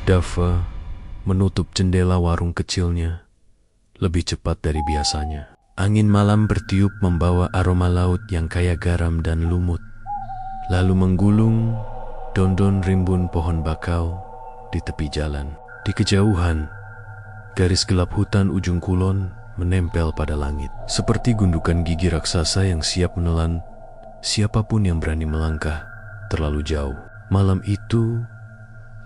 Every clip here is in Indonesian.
Dava menutup jendela warung kecilnya lebih cepat dari biasanya. Angin malam bertiup membawa aroma laut yang kaya garam dan lumut, lalu menggulung daun-daun rimbun pohon bakau di tepi jalan. Di kejauhan, garis gelap hutan ujung kulon menempel pada langit, seperti gundukan gigi raksasa yang siap menelan siapapun yang berani melangkah terlalu jauh. Malam itu,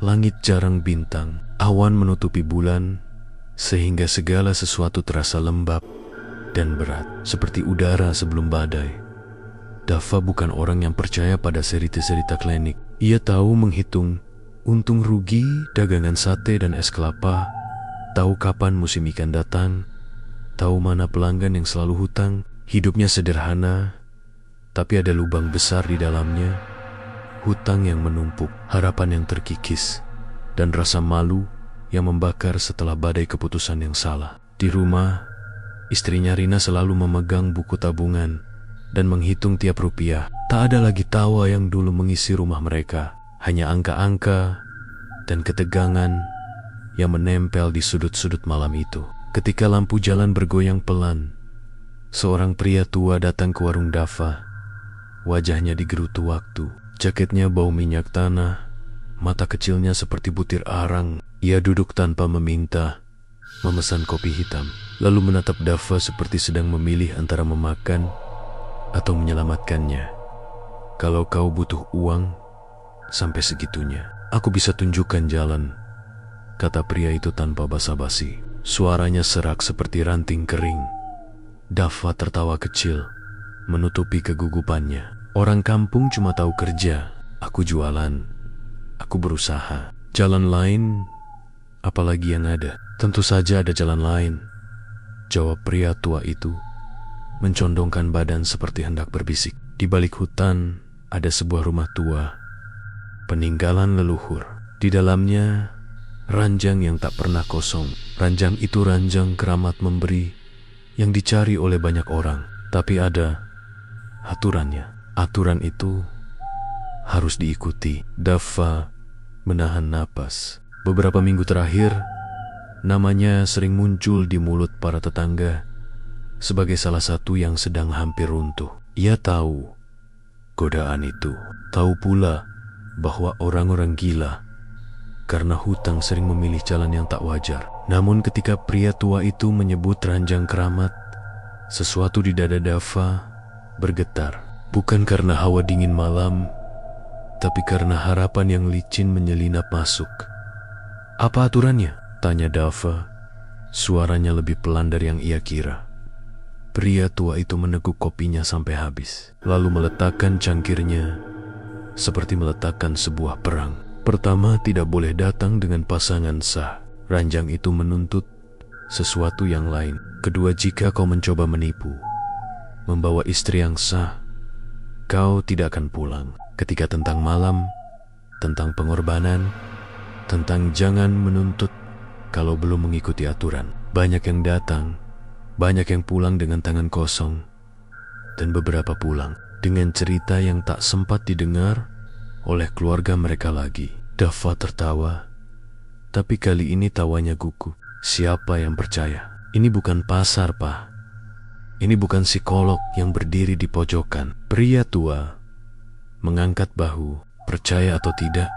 langit jarang bintang, awan menutupi bulan, sehingga segala sesuatu terasa lembab dan berat, seperti udara sebelum badai. Dava bukan orang yang percaya pada cerita-cerita klinik. Ia tahu menghitung untung rugi dagangan sate dan es kelapa, tahu kapan musim ikan datang, tahu mana pelanggan yang selalu hutang. Hidupnya sederhana, tapi ada lubang besar di dalamnya, hutang yang menumpuk, harapan yang terkikis, dan rasa malu yang membakar setelah badai keputusan yang salah. Di rumah, istrinya Rina selalu memegang buku tabungan dan menghitung tiap rupiah. Tak ada lagi tawa yang dulu mengisi rumah mereka, hanya angka-angka dan ketegangan yang menempel di sudut-sudut malam itu. Ketika lampu jalan bergoyang pelan, seorang pria tua datang ke warung Dava. Wajahnya digerutu waktu, jaketnya bau minyak tanah, mata kecilnya seperti butir arang. Ia duduk tanpa meminta, memesan kopi hitam, lalu menatap Dava seperti sedang memilih antara memakan atau menyelamatkannya. Kalau kau butuh uang, sampai segitunya, aku bisa tunjukkan jalan, kata pria itu tanpa basa-basi. Suaranya serak seperti ranting kering. Dava tertawa kecil, menutupi kegugupannya. Orang kampung cuma tahu kerja, aku jualan, aku berusaha. Jalan lain, apalagi yang ada? Tentu saja ada jalan lain, jawab pria tua itu, mencondongkan badan seperti hendak berbisik. Di balik hutan ada sebuah rumah tua, peninggalan leluhur. Di dalamnya ranjang yang tak pernah kosong. Ranjang itu ranjang keramat memberi yang dicari oleh banyak orang. Tapi ada aturannya. Aturan itu harus diikuti. Dava menahan napas. Beberapa minggu terakhir, namanya sering muncul di mulut para tetangga sebagai salah satu yang sedang hampir runtuh. Ia tahu godaan itu, tahu pula bahwa orang-orang gila karena hutang sering memilih jalan yang tak wajar. Namun ketika pria tua itu menyebut ranjang keramat, sesuatu di dada Dava bergetar. Bukan karena hawa dingin malam, tapi karena harapan yang licin menyelinap masuk. Apa aturannya? Tanya Dava. Suaranya lebih pelan dari yang ia kira. Pria tua itu meneguk kopinya sampai habis, lalu meletakkan cangkirnya seperti meletakkan sebuah perang. Pertama, tidak boleh datang dengan pasangan sah. Ranjang itu menuntut sesuatu yang lain. Kedua, jika kau mencoba menipu, membawa istri yang sah, kau tidak akan pulang. Ketika tentang malam, tentang pengorbanan, tentang jangan menuntut kalau belum mengikuti aturan. Banyak yang datang, banyak yang pulang dengan tangan kosong, dan beberapa pulang dengan cerita yang tak sempat didengar oleh keluarga mereka lagi. Dava tertawa, tapi kali ini tawanya gugup. Siapa yang percaya? Ini bukan pasar, Pak. Ini bukan psikolog yang berdiri di pojokan. Pria tua mengangkat bahu. Percaya atau tidak,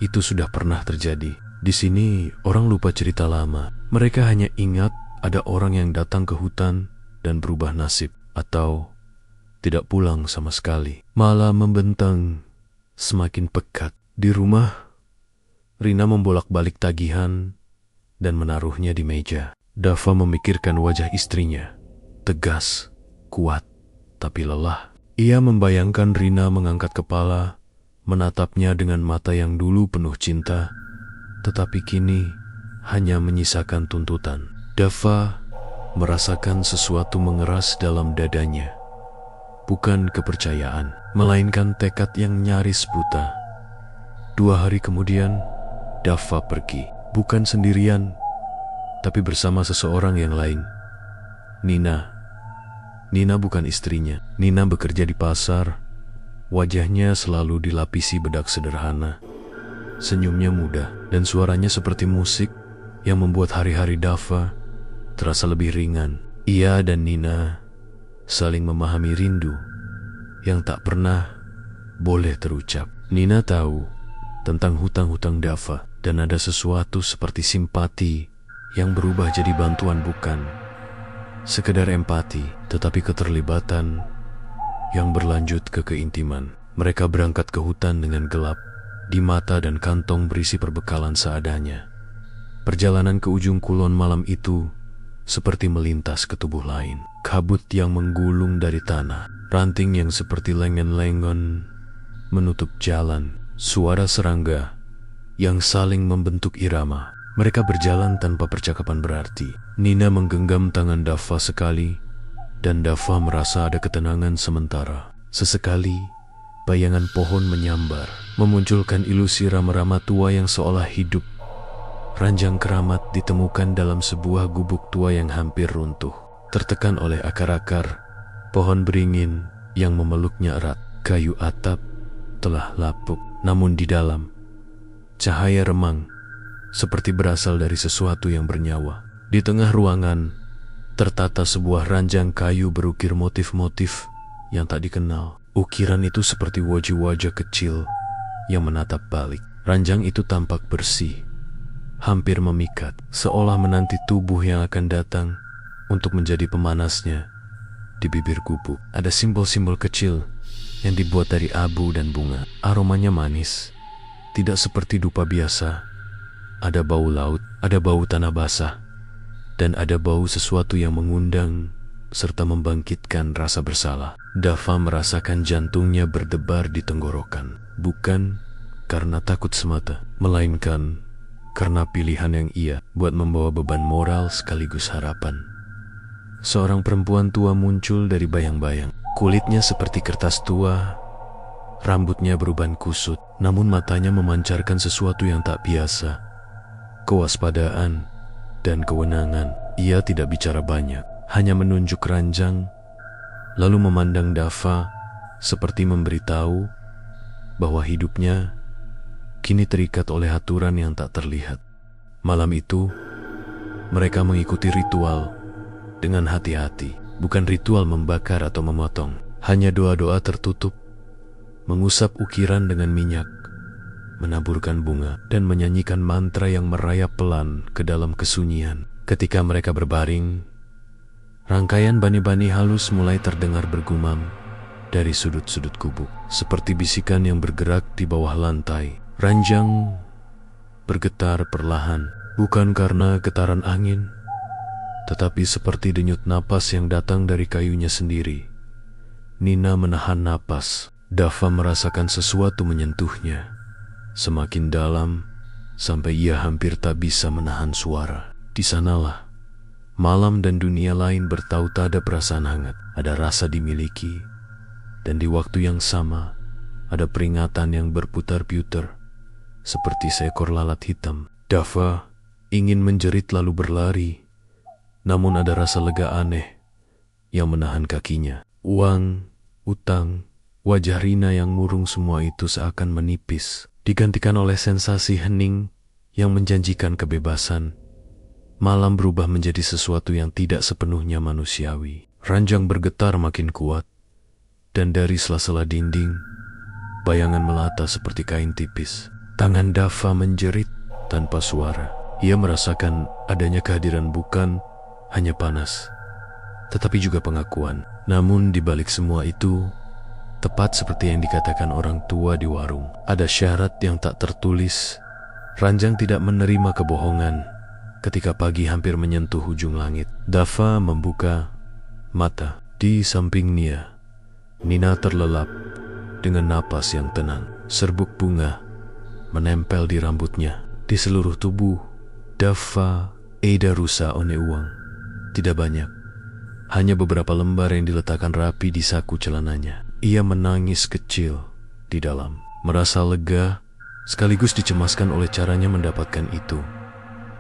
itu sudah pernah terjadi. Di sini orang lupa cerita lama. Mereka hanya ingat ada orang yang datang ke hutan dan berubah nasib, atau tidak pulang sama sekali, malah membentang semakin pekat. Di rumah, Rina membolak-balik tagihan dan menaruhnya di meja. Dava memikirkan wajah istrinya, tegas, kuat, tapi lelah. Ia membayangkan Rina mengangkat kepala, menatapnya dengan mata yang dulu penuh cinta, tetapi kini hanya menyisakan tuntutan. Dava merasakan sesuatu mengeras dalam dadanya. Bukan kepercayaan, melainkan tekad yang nyaris buta. 2 hari kemudian, Dava pergi. Bukan sendirian, tapi bersama seseorang yang lain. Nina. Nina bukan istrinya. Nina bekerja di pasar. Wajahnya selalu dilapisi bedak sederhana. Senyumnya mudah dan suaranya seperti musik yang membuat hari-hari Dava terasa lebih ringan. Ia dan Nina saling memahami rindu yang tak pernah boleh terucap. Nina tahu tentang hutang-hutang Dava dan ada sesuatu seperti simpati yang berubah jadi bantuan, bukan sekedar empati, tetapi keterlibatan yang berlanjut ke keintiman. Mereka berangkat ke hutan dengan gelap di mata dan kantong berisi perbekalan seadanya. Perjalanan ke ujung kulon malam itu seperti melintas ke tubuh lain. Kabut yang menggulung dari tanah, ranting yang seperti lengan-lengan menutup jalan, suara serangga yang saling membentuk irama. Mereka berjalan tanpa percakapan berarti. Nina menggenggam tangan Dava sekali, dan Dava merasa ada ketenangan sementara. Sesekali, bayangan pohon menyambar, memunculkan ilusi rama-rama tua yang seolah hidup. Ranjang keramat ditemukan dalam sebuah gubuk tua yang hampir runtuh, tertekan oleh akar-akar pohon beringin yang memeluknya erat. Kayu atap telah lapuk, namun di dalam, cahaya remang seperti berasal dari sesuatu yang bernyawa. Di tengah ruangan, tertata sebuah ranjang kayu berukir motif-motif yang tak dikenal. Ukiran itu seperti wajah-wajah kecil yang menatap balik. Ranjang itu tampak bersih, hampir memikat, seolah menanti tubuh yang akan datang untuk menjadi pemanasnya. Di bibir gubuk ada simbol-simbol kecil yang dibuat dari abu dan bunga. Aromanya manis, tidak seperti dupa biasa. Ada bau laut, ada bau tanah basah, dan ada bau sesuatu yang mengundang serta membangkitkan rasa bersalah. Dava merasakan jantungnya berdebar di tenggorokan, bukan karena takut semata, melainkan karena pilihan yang ia buat membawa beban moral sekaligus harapan. Seorang perempuan tua muncul dari bayang-bayang. Kulitnya seperti kertas tua, rambutnya beruban kusut, namun matanya memancarkan sesuatu yang tak biasa. Kewaspadaan dan kewenangan. Ia tidak bicara banyak, hanya menunjuk ranjang, lalu memandang Dava seperti memberitahu bahwa hidupnya kini terikat oleh aturan yang tak terlihat. Malam itu, mereka mengikuti ritual dengan hati-hati. Bukan ritual membakar atau memotong, hanya doa-doa tertutup, mengusap ukiran dengan minyak, menaburkan bunga, dan menyanyikan mantra yang merayap pelan ke dalam kesunyian. Ketika mereka berbaring, rangkaian bani-bani halus mulai terdengar bergumam dari sudut-sudut gubuk, seperti bisikan yang bergerak di bawah lantai. Ranjang bergetar perlahan, bukan karena getaran angin, tetapi seperti denyut napas yang datang dari kayunya sendiri. Nina menahan napas. Dava merasakan sesuatu menyentuhnya, semakin dalam, sampai ia hampir tak bisa menahan suara. Di sanalah, malam dan dunia lain bertaut, ada perasaan hangat, ada rasa dimiliki, dan di waktu yang sama, ada peringatan yang berputar-putar, seperti seekor lalat hitam. Dava ingin menjerit lalu berlari, namun ada rasa lega aneh yang menahan kakinya. Uang, utang, wajah Rina yang murung, semua itu seakan menipis, digantikan oleh sensasi hening yang menjanjikan kebebasan. Malam berubah menjadi sesuatu yang tidak sepenuhnya manusiawi. Ranjang bergetar makin kuat, dan dari sela-sela dinding, bayangan melata seperti kain tipis. Tangan Dava menjerit tanpa suara. Ia merasakan adanya kehadiran, bukan hanya panas, tetapi juga pengakuan. Namun di balik semua itu, tepat seperti yang dikatakan orang tua di warung, ada syarat yang tak tertulis. Ranjang tidak menerima kebohongan. Ketika pagi hampir menyentuh ujung langit, Dava membuka mata. Di samping Nina terlelap dengan napas yang tenang. Serbuk bunga menempel di rambutnya. Di seluruh tubuh Dava Eda rusa one uang. Tidak banyak, hanya beberapa lembar yang diletakkan rapi di saku celananya. Ia menangis kecil di dalam, merasa lega sekaligus dicemaskan oleh caranya mendapatkan itu.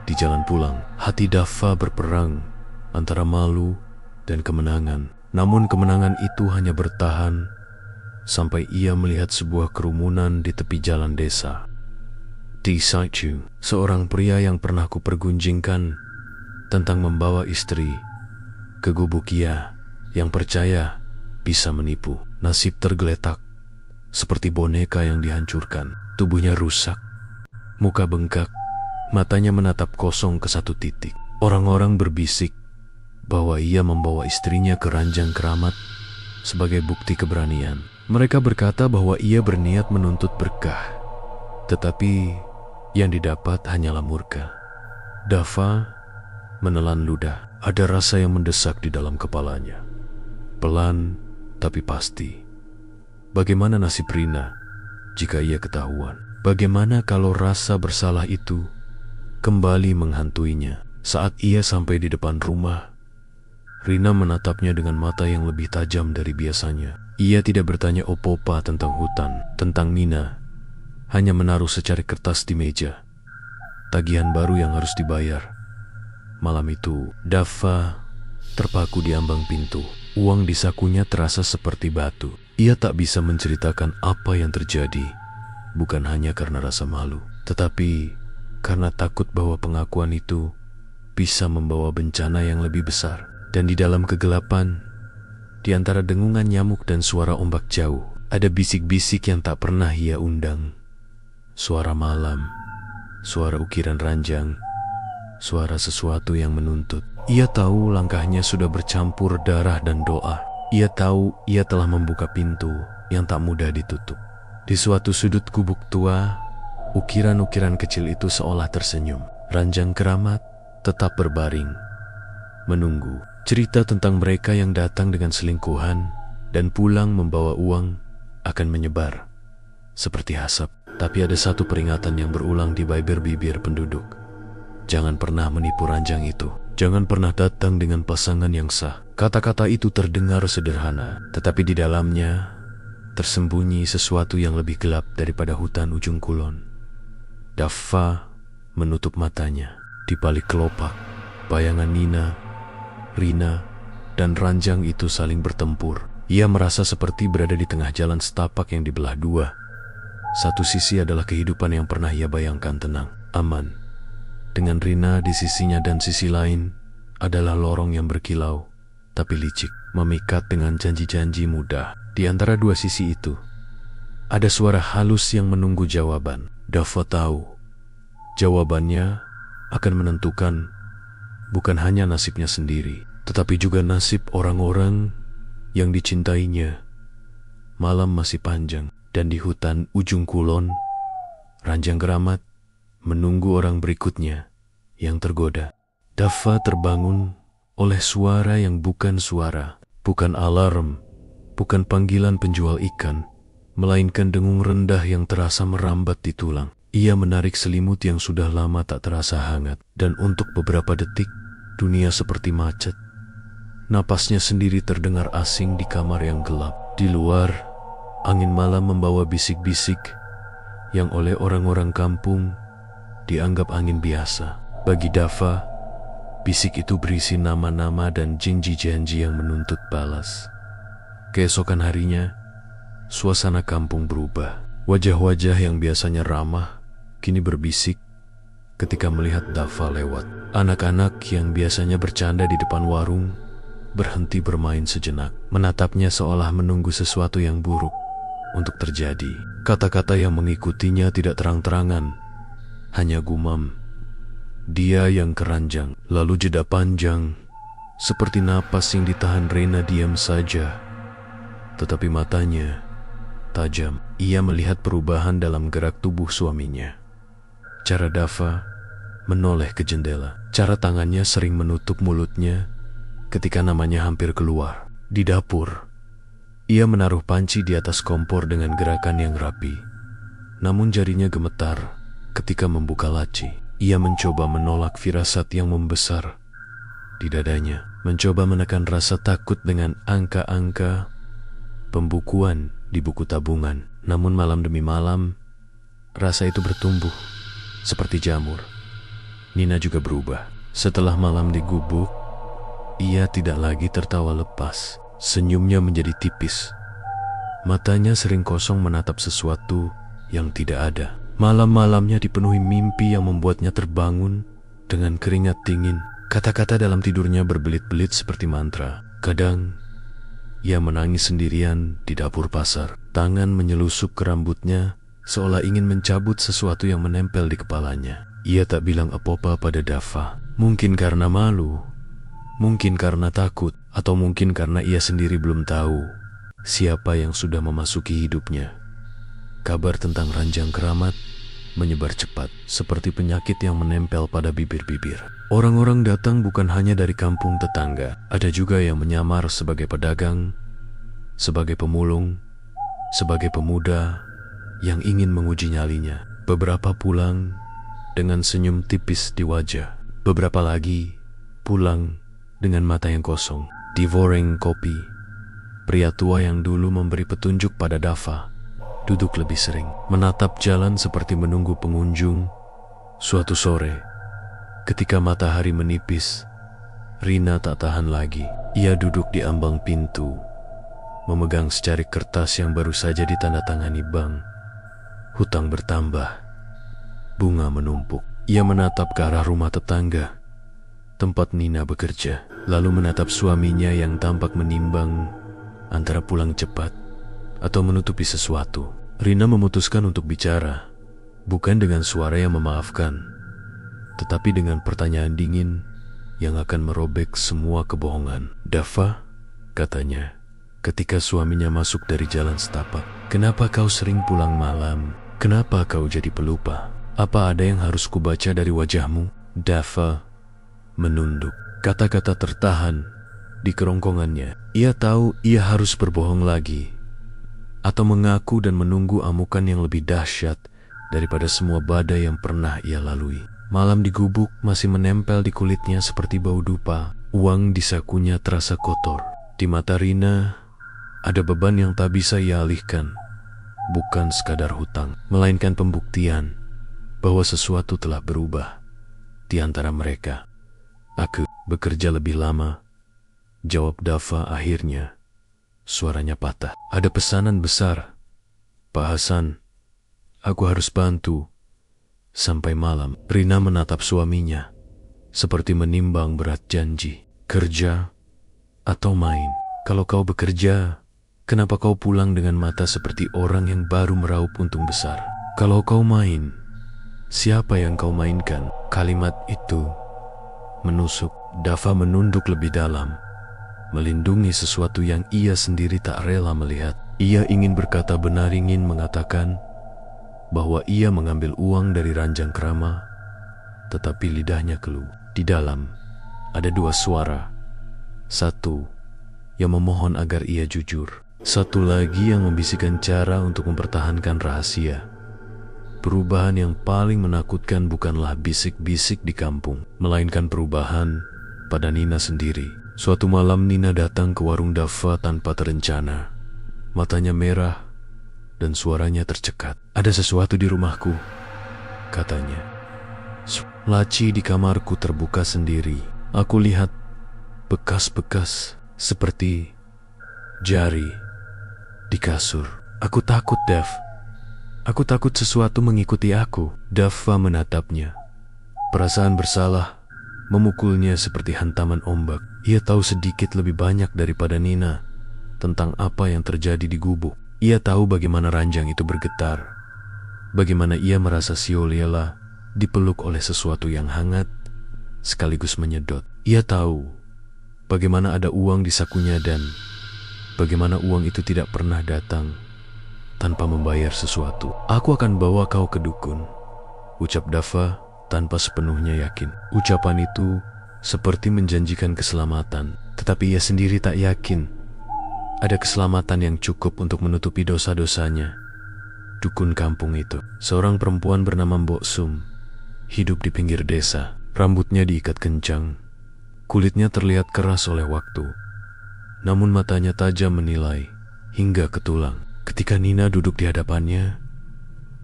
Di jalan pulang, hati Dava berperang antara malu dan kemenangan. Namun kemenangan itu hanya bertahan sampai ia melihat sebuah kerumunan di tepi jalan desa. Ti Saichu, seorang pria yang pernah kupergunjingkan tentang membawa istri ke gubuk Ia yang percaya bisa menipu. Nasib tergeletak seperti boneka yang dihancurkan. Tubuhnya rusak, muka bengkak, matanya menatap kosong ke satu titik. Orang-orang berbisik bahwa ia membawa istrinya ke ranjang keramat sebagai bukti keberanian. Mereka berkata bahwa ia berniat menuntut berkah, tetapi yang didapat hanyalah murka. Dava menelan ludah. Ada rasa yang mendesak di dalam kepalanya. Pelan tapi pasti. Bagaimana nasib Rina jika ia ketahuan? Bagaimana kalau rasa bersalah itu kembali menghantuinya? Saat ia sampai di depan rumah, Rina menatapnya dengan mata yang lebih tajam dari biasanya. Ia tidak bertanya opo-opa tentang hutan, tentang Nina. Hanya menaruh secari kertas di meja. Tagihan baru yang harus dibayar. Malam itu, Dava terpaku di ambang pintu. Uang di sakunya terasa seperti batu. Ia tak bisa menceritakan apa yang terjadi, bukan hanya karena rasa malu, tetapi karena takut bahwa pengakuan itu bisa membawa bencana yang lebih besar. Dan di dalam kegelapan, di antara dengungan nyamuk dan suara ombak jauh, ada bisik-bisik yang tak pernah ia undang. Suara malam, suara ukiran ranjang, suara sesuatu yang menuntut. Ia tahu langkahnya sudah bercampur darah dan doa. Ia tahu ia telah membuka pintu yang tak mudah ditutup. Di suatu sudut gubuk tua, ukiran-ukiran kecil itu seolah tersenyum. Ranjang keramat tetap berbaring, menunggu. Cerita tentang mereka yang datang dengan selingkuhan dan pulang membawa uang akan menyebar seperti asap. Tapi ada satu peringatan yang berulang di bibir-bibir penduduk. Jangan pernah menipu ranjang itu. Jangan pernah datang dengan pasangan yang sah. Kata-kata itu terdengar sederhana, tetapi di dalamnya tersembunyi sesuatu yang lebih gelap daripada hutan ujung kulon. Dava menutup matanya. Di balik kelopak, bayangan Nina, Rina, dan ranjang itu saling bertempur. Ia merasa seperti berada di tengah jalan setapak yang dibelah dua. Satu sisi adalah kehidupan yang pernah ia bayangkan tenang, aman, dengan Rina di sisinya, dan sisi lain adalah lorong yang berkilau, tapi licik, memikat dengan janji-janji mudah. Di antara dua sisi itu, ada suara halus yang menunggu jawaban. Dava tahu, jawabannya akan menentukan bukan hanya nasibnya sendiri, tetapi juga nasib orang-orang yang dicintainya. Malam masih panjang, dan di hutan ujung kulon, ranjang keramat menunggu orang berikutnya yang tergoda. Dava terbangun oleh suara yang bukan suara, bukan alarm, bukan panggilan penjual ikan, melainkan dengung rendah yang terasa merambat di tulang. Ia menarik selimut yang sudah lama tak terasa hangat, dan untuk beberapa detik, dunia seperti macet. Napasnya sendiri terdengar asing di kamar yang gelap. Di luar, angin malam membawa bisik-bisik yang oleh orang-orang kampung dianggap angin biasa. Bagi Dava, bisik itu berisi nama-nama dan janji-janji yang menuntut balas. Keesokan harinya, suasana kampung berubah. Wajah-wajah yang biasanya ramah kini berbisik ketika melihat Dava lewat. Anak-anak yang biasanya bercanda di depan warung berhenti bermain sejenak, menatapnya seolah menunggu sesuatu yang buruk untuk terjadi. Kata-kata yang mengikutinya tidak terang-terangan, hanya gumam. Dia yang keranjang, lalu jeda panjang, seperti napas yang ditahan Rina diam saja. Tetapi matanya tajam. Ia melihat perubahan dalam gerak tubuh suaminya. Cara Dava menoleh ke jendela. Cara tangannya sering menutup mulutnya ketika namanya hampir keluar. Di dapur, ia menaruh panci di atas kompor dengan gerakan yang rapi. Namun jarinya gemetar ketika membuka laci. Ia mencoba menolak firasat yang membesar di dadanya, mencoba menekan rasa takut dengan angka-angka pembukuan di buku tabungan. Namun malam demi malam, rasa itu bertumbuh seperti jamur. Nina juga berubah. Setelah malam di gubuk, ia tidak lagi tertawa lepas. Senyumnya menjadi tipis. Matanya sering kosong menatap sesuatu yang tidak ada. Malam-malamnya dipenuhi mimpi yang membuatnya terbangun dengan keringat dingin. Kata-kata dalam tidurnya berbelit-belit seperti mantra. Kadang, ia menangis sendirian di dapur pasar. Tangan menyelusup ke rambutnya, seolah ingin mencabut sesuatu yang menempel di kepalanya. Ia tak bilang apa-apa pada Dava. Mungkin karena malu, mungkin karena takut, atau mungkin karena ia sendiri belum tahu siapa yang sudah memasuki hidupnya. Kabar tentang ranjang keramat menyebar cepat, seperti penyakit yang menempel pada bibir-bibir. Orang-orang datang bukan hanya dari kampung tetangga, ada juga yang menyamar sebagai pedagang, sebagai pemulung, sebagai pemuda yang ingin menguji nyalinya. Beberapa pulang dengan senyum tipis di wajah, beberapa lagi pulang dengan mata yang kosong. Di Voreng Kopi, pria tua yang dulu memberi petunjuk pada Dava duduk lebih sering, menatap jalan seperti menunggu pengunjung. Suatu sore, ketika matahari menipis, Rina tak tahan lagi. Ia duduk di ambang pintu, memegang secarik kertas yang baru saja ditandatangani bank. Hutang bertambah, bunga menumpuk. Ia menatap ke arah rumah tetangga, tempat Nina bekerja, lalu menatap suaminya yang tampak menimbang antara pulang cepat atau menutupi sesuatu. Rina memutuskan untuk bicara, bukan dengan suara yang memaafkan, tetapi dengan pertanyaan dingin yang akan merobek semua kebohongan. "Dava," katanya, ketika suaminya masuk dari jalan setapak, "kenapa kau sering pulang malam? Kenapa kau jadi pelupa? Apa ada yang harus kubaca dari wajahmu?" Dava menunduk. Kata-kata tertahan di kerongkongannya. Ia tahu ia harus berbohong lagi, atau mengaku dan menunggu amukan yang lebih dahsyat daripada semua badai yang pernah ia lalui. Malam di gubuk masih menempel di kulitnya seperti bau dupa. Uang di sakunya terasa kotor. Di mata Rina ada beban yang tak bisa ia alihkan. Bukan sekadar hutang, melainkan pembuktian bahwa sesuatu telah berubah di antara mereka. "Aku bekerja lebih lama," jawab Dava akhirnya. Suaranya patah. "Ada pesanan besar, Pak Hasan. Aku harus bantu sampai malam." Rina menatap suaminya, seperti menimbang berat janji. "Kerja atau main? Kalau kau bekerja, kenapa kau pulang dengan mata seperti orang yang baru meraup untung besar? Kalau kau main, siapa yang kau mainkan?" Kalimat itu menusuk. Dava menunduk lebih dalam, melindungi sesuatu yang ia sendiri tak rela melihat. Ia ingin berkata benar, ingin mengatakan bahwa ia mengambil uang dari ranjang kerama, tetapi lidahnya keluh. Di dalam ada dua suara. Satu yang memohon agar ia jujur, satu lagi yang membisikkan cara untuk mempertahankan rahasia. Perubahan yang paling menakutkan bukanlah bisik-bisik di kampung, melainkan perubahan pada Nina sendiri. Suatu malam Nina datang ke warung Dava tanpa terencana. Matanya merah dan suaranya tercekat. "Ada sesuatu di rumahku," katanya. "Laci di kamarku terbuka sendiri. Aku lihat bekas-bekas seperti jari di kasur. Aku takut, Dav. Aku takut sesuatu mengikuti aku." Dava menatapnya. Perasaan bersalah memukulnya seperti hantaman ombak. Ia tahu sedikit lebih banyak daripada Nina tentang apa yang terjadi di gubuk. Ia tahu bagaimana ranjang itu bergetar, bagaimana ia merasa siolela dipeluk oleh sesuatu yang hangat sekaligus menyedot. Ia tahu bagaimana ada uang di sakunya dan bagaimana uang itu tidak pernah datang tanpa membayar sesuatu. "Aku akan bawa kau ke dukun," ucap Dava tanpa sepenuhnya yakin. Ucapan itu seperti menjanjikan keselamatan, tetapi ia sendiri tak yakin ada keselamatan yang cukup untuk menutupi dosa-dosanya. Dukun kampung itu, seorang perempuan bernama Mbok Sum, hidup di pinggir desa. Rambutnya diikat kencang, kulitnya terlihat keras oleh waktu, namun matanya tajam menilai hingga ke tulang. Ketika Nina duduk di hadapannya,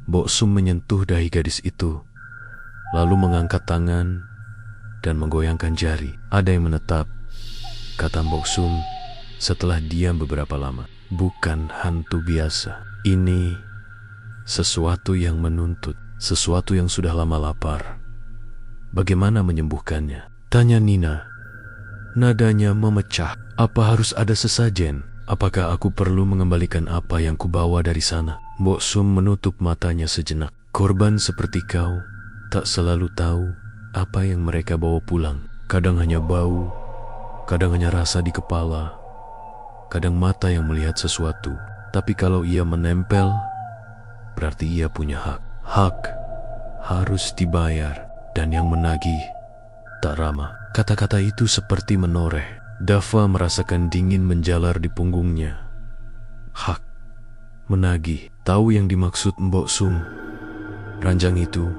Mbok Sum menyentuh dahi gadis itu, lalu mengangkat tangan dan menggoyangkan jari. "Ada yang menetap," kata Mbok Sum setelah diam beberapa lama. "Bukan hantu biasa. Ini sesuatu yang menuntut, sesuatu yang sudah lama lapar. Bagaimana menyembuhkannya? Tanya Nina. Nadanya memecah. Apa harus ada sesajen? Apakah aku perlu mengembalikan apa yang kubawa dari sana? Mbok Sum menutup matanya sejenak. Korban seperti kau tak selalu tahu apa yang mereka bawa pulang. Kadang hanya bau, kadang hanya rasa di kepala, kadang mata yang melihat sesuatu. Tapi kalau ia menempel, berarti ia punya hak. Hak harus dibayar, dan yang menagih tak ramah. Kata-kata itu seperti menoreh. Dava merasakan dingin menjalar di punggungnya. Hak menagih. Tahu yang dimaksud Mbok Sum. Ranjang itu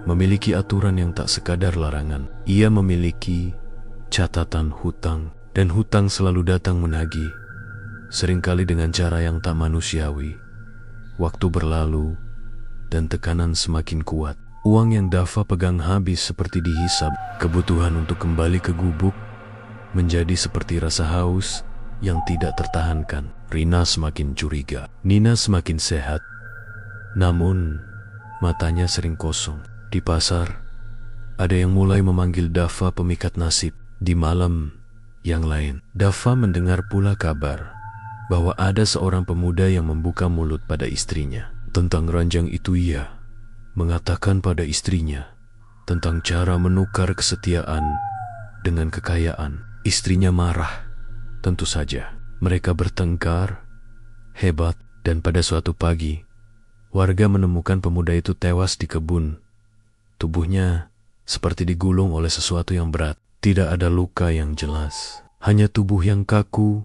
memiliki aturan yang tak sekadar larangan. Ia memiliki catatan hutang, dan hutang selalu datang menagih. Seringkali dengan cara yang tak manusiawi. Waktu berlalu, dan tekanan semakin kuat. Uang yang Dava pegang habis seperti dihisap. Kebutuhan untuk kembali ke gubuk menjadi seperti rasa haus yang tidak tertahankan. Rina semakin curiga. Nina semakin sehat, namun matanya sering kosong. Di pasar, ada yang mulai memanggil Dava pemikat nasib. Di malam yang lain, Dava mendengar pula kabar bahwa ada seorang pemuda yang membuka mulut pada istrinya. Tentang ranjang itu ia mengatakan pada istrinya tentang cara menukar kesetiaan dengan kekayaan. Istrinya marah. Tentu saja, mereka bertengkar hebat, dan pada suatu pagi, warga menemukan pemuda itu tewas di kebun. Tubuhnya seperti digulung oleh sesuatu yang berat. Tidak ada luka yang jelas, hanya tubuh yang kaku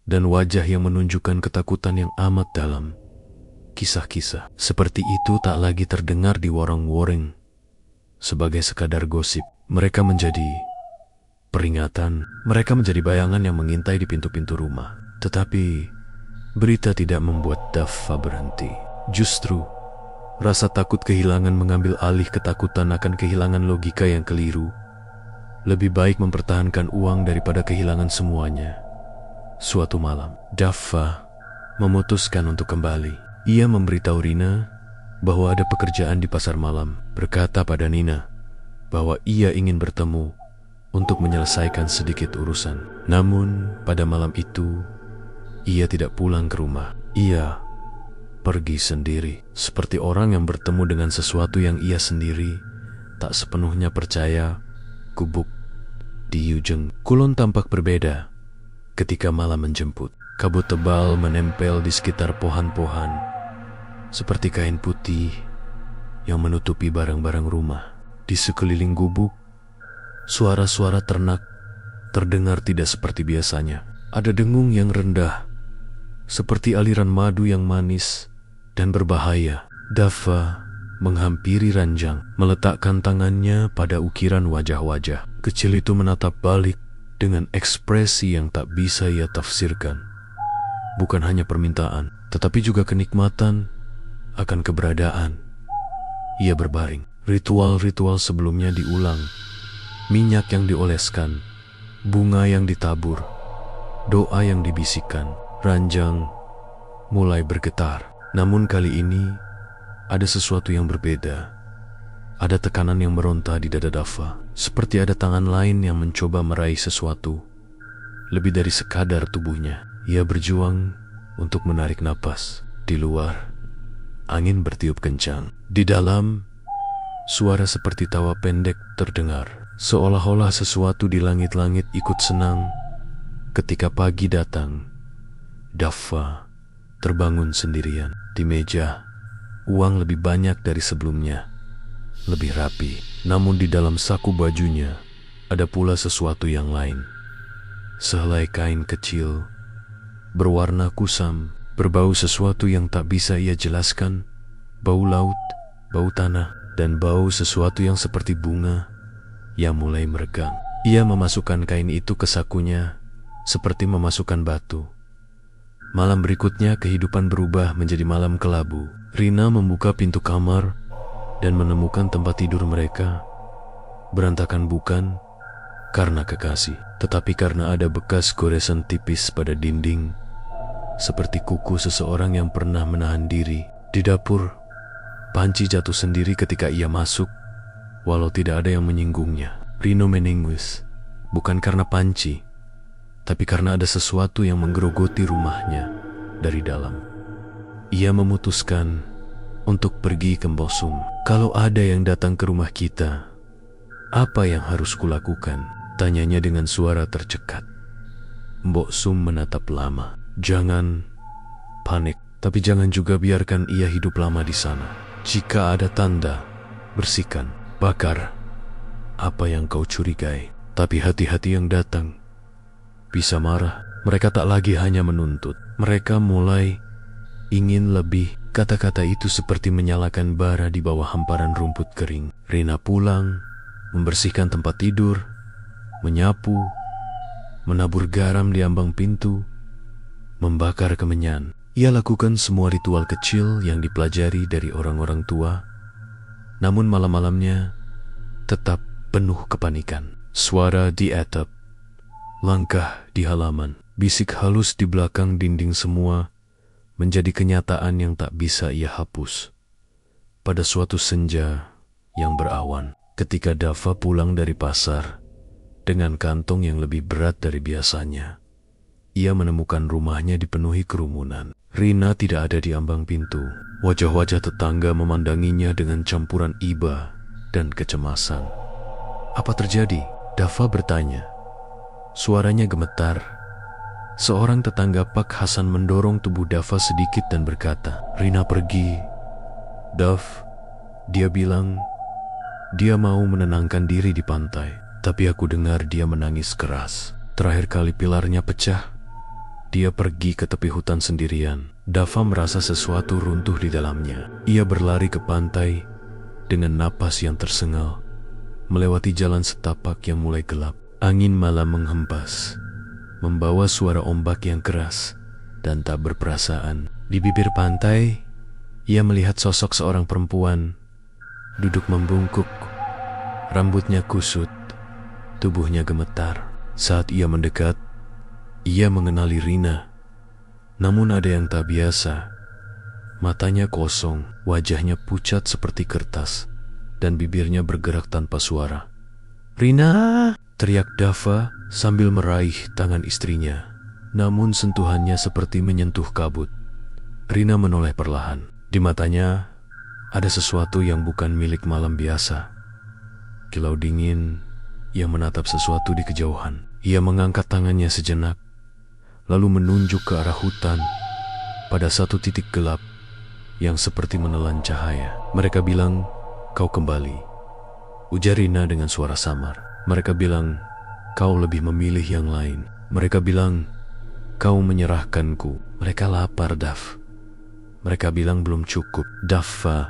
dan wajah yang menunjukkan ketakutan yang amat dalam. Kisah-kisah seperti itu tak lagi terdengar di warung-warung sebagai sekadar gosip. Mereka menjadi peringatan, mereka menjadi bayangan yang mengintai di pintu-pintu rumah. Tetapi berita tidak membuat Dava berhenti. Justru rasa takut kehilangan mengambil alih ketakutan akan kehilangan logika yang keliru. Lebih baik mempertahankan uang daripada kehilangan semuanya. Suatu malam, Dava memutuskan untuk kembali. Ia memberitahu Rina bahwa ada pekerjaan di pasar malam, berkata pada Nina bahwa ia ingin bertemu untuk menyelesaikan sedikit urusan. Namun pada malam itu, ia tidak pulang ke rumah. Ia pergi sendiri, seperti orang yang bertemu dengan sesuatu yang ia sendiri tak sepenuhnya percaya. Gubuk di Yujeng Kulon tampak berbeda ketika malam menjemput. Kabut tebal menempel di sekitar pohon-pohon, seperti kain putih yang menutupi barang-barang rumah. Di sekeliling gubuk, suara-suara ternak terdengar tidak seperti biasanya. Ada dengung yang rendah, seperti aliran madu yang manis dan berbahaya. Dava menghampiri ranjang, meletakkan tangannya pada ukiran wajah-wajah. Kecil itu menatap balik dengan ekspresi yang tak bisa ia tafsirkan. Bukan hanya permintaan, tetapi juga kenikmatan akan keberadaan. Ia berbaring. Ritual-ritual sebelumnya diulang. Minyak yang dioleskan, bunga yang ditabur, doa yang dibisikkan. Ranjang mulai bergetar. Namun kali ini ada sesuatu yang berbeda. Ada tekanan yang meronta di dada Dava, seperti ada tangan lain yang mencoba meraih sesuatu lebih dari sekadar tubuhnya. Ia berjuang untuk menarik napas. Di luar, angin bertiup kencang. Di dalam, suara seperti tawa pendek terdengar. Seolah-olah sesuatu di langit-langit ikut senang. Ketika pagi datang, Dava terbangun sendirian. Di meja, uang lebih banyak dari sebelumnya, lebih rapi. Namun di dalam saku bajunya, ada pula sesuatu yang lain. Sehelai kain kecil berwarna kusam, berbau sesuatu yang tak bisa ia jelaskan. Bau laut, bau tanah, dan bau sesuatu yang seperti bunga yang mulai meregang. Ia memasukkan kain itu ke sakunya seperti memasukkan batu. Malam berikutnya kehidupan berubah menjadi malam kelabu. Rina membuka pintu kamar dan menemukan tempat tidur mereka berantakan, bukan karena kekasih, tetapi karena ada bekas goresan tipis pada dinding, seperti kuku seseorang yang pernah menahan diri. Di dapur, Panci jatuh sendiri ketika ia masuk, walau tidak ada yang menyinggungnya. Rino menengis, bukan karena panci, tapi karena ada sesuatu yang menggerogoti rumahnya dari dalam. Ia memutuskan untuk pergi ke Mbok Sum. Kalau ada yang datang ke rumah kita, apa yang harus kulakukan? Tanyanya dengan suara tercekat. Mbok Sum menatap lama. Jangan panik, tapi jangan juga biarkan ia hidup lama di sana. Jika ada tanda, bersihkan, bakar apa yang kau curigai. Tapi hati-hati yang datang bisa marah. Mereka tak lagi hanya menuntut, mereka mulai ingin lebih. Kata-kata itu seperti menyalakan bara di bawah hamparan rumput kering. Rina pulang, membersihkan tempat tidur, menyapu, menabur garam di ambang pintu, membakar kemenyan. Ia lakukan semua ritual kecil yang dipelajari dari orang-orang tua. Namun malam-malamnya tetap penuh kepanikan. Suara di atap, langkah di halaman, bisik halus di belakang dinding, semua menjadi kenyataan yang tak bisa ia hapus. Pada suatu senja yang berawan, ketika Dava pulang dari pasar dengan kantong yang lebih berat dari biasanya, ia menemukan rumahnya dipenuhi kerumunan. Rina tidak ada di ambang pintu. Wajah-wajah tetangga memandanginya dengan campuran iba dan kecemasan. Apa terjadi? Dava bertanya. Suaranya gemetar. Seorang tetangga Pak Hasan mendorong tubuh Dava sedikit dan berkata, "Rina pergi. Dav, dia bilang dia mau menenangkan diri di pantai. Tapi aku dengar dia menangis keras. Terakhir kali pilarnya pecah, dia pergi ke tepi hutan sendirian." Dava merasa sesuatu runtuh di dalamnya. Ia berlari ke pantai dengan napas yang tersengal, melewati jalan setapak yang mulai gelap. Angin malam menghempas, membawa suara ombak yang keras dan tak berperasaan. Di bibir pantai, ia melihat sosok seorang perempuan duduk membungkuk. Rambutnya kusut, tubuhnya gemetar. Saat ia mendekat, ia mengenali Rina. Namun ada yang tak biasa. Matanya kosong, wajahnya pucat seperti kertas, dan bibirnya bergerak tanpa suara. "Rina!" teriak Dava sambil meraih tangan istrinya. Namun sentuhannya seperti menyentuh kabut. Rina menoleh perlahan. Di matanya ada sesuatu yang bukan milik malam biasa. Kilau dingin yang menatap sesuatu di kejauhan. Ia mengangkat tangannya sejenak, lalu menunjuk ke arah hutan pada satu titik gelap yang seperti menelan cahaya. "Mereka bilang kau kembali," ujar Rina dengan suara samar. "Mereka bilang kau lebih memilih yang lain. Mereka bilang kau menyerahkanku. Mereka lapar, Dav. Mereka bilang belum cukup." Dava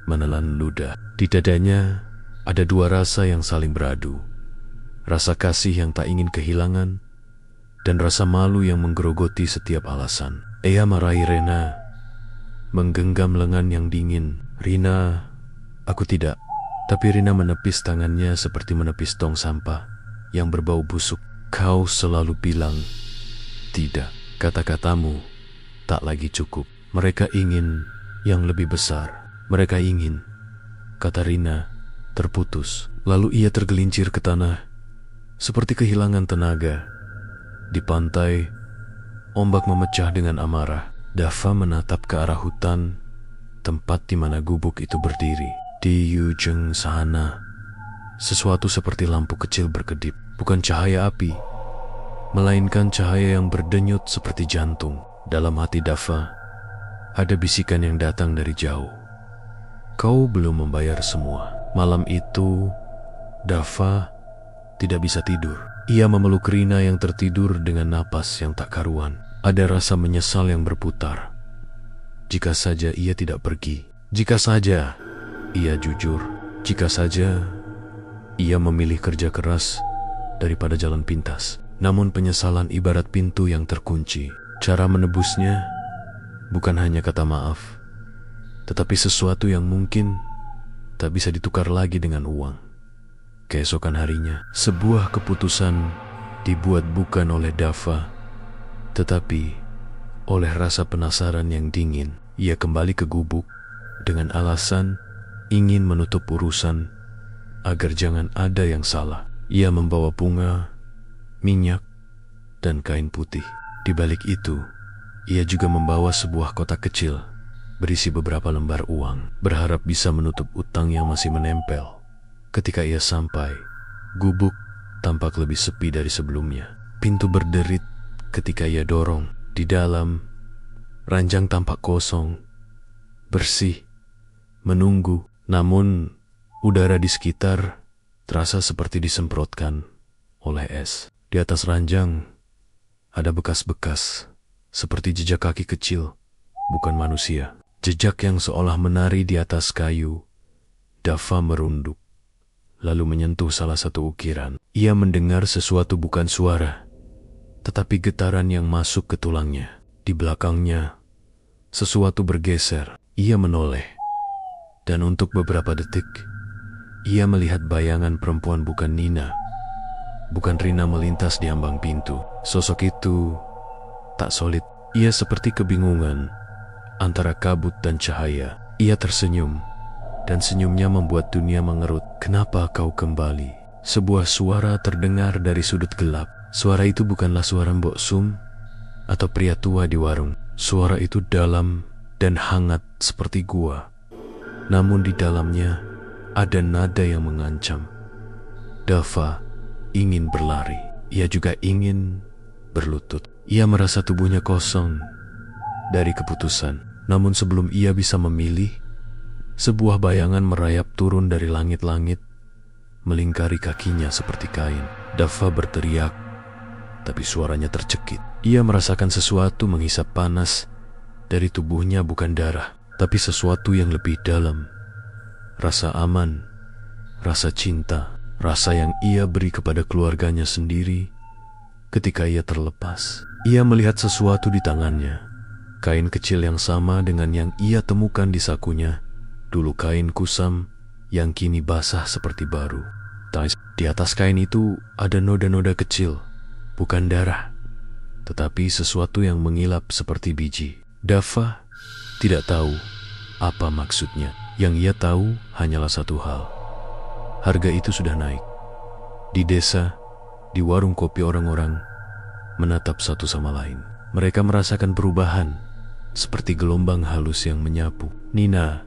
menelan ludah. Di dadanya ada dua rasa yang saling beradu. Rasa kasih yang tak ingin kehilangan, dan rasa malu yang menggerogoti setiap alasan. Ia marahi Rina, menggenggam lengan yang dingin. "Rina, aku tidak." Tapi Rina menepis tangannya seperti menepis tong sampah yang berbau busuk. "Kau selalu bilang tidak. Kata-katamu tak lagi cukup. Mereka ingin yang lebih besar. Mereka ingin," kata Rina terputus. Lalu ia tergelincir ke tanah seperti kehilangan tenaga. Di pantai, ombak memecah dengan amarah. Dava menatap ke arah hutan, tempat di mana gubuk itu berdiri. Di ujung sana, sesuatu seperti lampu kecil berkedip. Bukan cahaya api, melainkan cahaya yang berdenyut seperti jantung. Dalam hati Dava, ada bisikan yang datang dari jauh. "Kau belum membayar semua." Malam itu, Dava tidak bisa tidur. Ia memeluk Rina yang tertidur dengan napas yang tak karuan. Ada rasa menyesal yang berputar. Jika saja ia tidak pergi. Jika saja ia jujur. Jika saja ia memilih kerja keras daripada jalan pintas. Namun penyesalan ibarat pintu yang terkunci. Cara menebusnya bukan hanya kata maaf, tetapi sesuatu yang mungkin tak bisa ditukar lagi dengan uang. Keesokan harinya, sebuah keputusan dibuat bukan oleh Dava, tetapi oleh rasa penasaran yang dingin. Ia kembali ke gubuk dengan alasan ingin menutup urusan agar jangan ada yang salah. Ia membawa bunga, minyak, dan kain putih. Di balik itu, ia juga membawa sebuah kotak kecil berisi beberapa lembar uang, berharap bisa menutup utang yang masih menempel. Ketika ia sampai, gubuk tampak lebih sepi dari sebelumnya. Pintu berderit ketika ia dorong. Di dalam, ranjang tampak kosong, bersih, menunggu. Namun, udara di sekitar terasa seperti disemprotkan oleh es. Di atas ranjang, ada bekas-bekas seperti jejak kaki kecil, bukan manusia. Jejak yang seolah menari di atas kayu. Dava merunduk, lalu menyentuh salah satu ukiran. Ia mendengar sesuatu, bukan suara, tetapi getaran yang masuk ke tulangnya. Di belakangnya, sesuatu bergeser. Ia menoleh, dan untuk beberapa detik, ia melihat bayangan perempuan, bukan Nina, bukan Rina, melintas di ambang pintu. Sosok itu tak solid. Ia seperti kebingungan antara kabut dan cahaya. Ia tersenyum, dan senyumnya membuat dunia mengerut. "Kenapa kau kembali?" Sebuah suara terdengar dari sudut gelap. Suara itu bukanlah suara Mbok Sum atau pria tua di warung. Suara itu dalam dan hangat seperti gua. Namun di dalamnya ada nada yang mengancam. Dava ingin berlari. Ia juga ingin berlutut. Ia merasa tubuhnya kosong dari keputusan. Namun sebelum ia bisa memilih, sebuah bayangan merayap turun dari langit-langit, melingkari kakinya seperti kain. Dava berteriak, tapi suaranya tercekik. Ia merasakan sesuatu menghisap panas dari tubuhnya, bukan darah, tapi sesuatu yang lebih dalam. Rasa aman, rasa cinta, rasa yang ia beri kepada keluarganya sendiri ketika ia terlepas. Ia melihat sesuatu di tangannya. Kain kecil yang sama dengan yang ia temukan di sakunya. Dulu kain kusam yang kini basah seperti baru. Di atas kain itu ada noda-noda kecil, bukan darah, tetapi sesuatu yang mengilap seperti biji. Dava tidak tahu apa maksudnya. Yang ia tahu hanyalah satu hal. Harga itu sudah naik. Di desa, di warung kopi, orang-orang menatap satu sama lain. Mereka merasakan perubahan, seperti gelombang halus yang menyapu. Nina,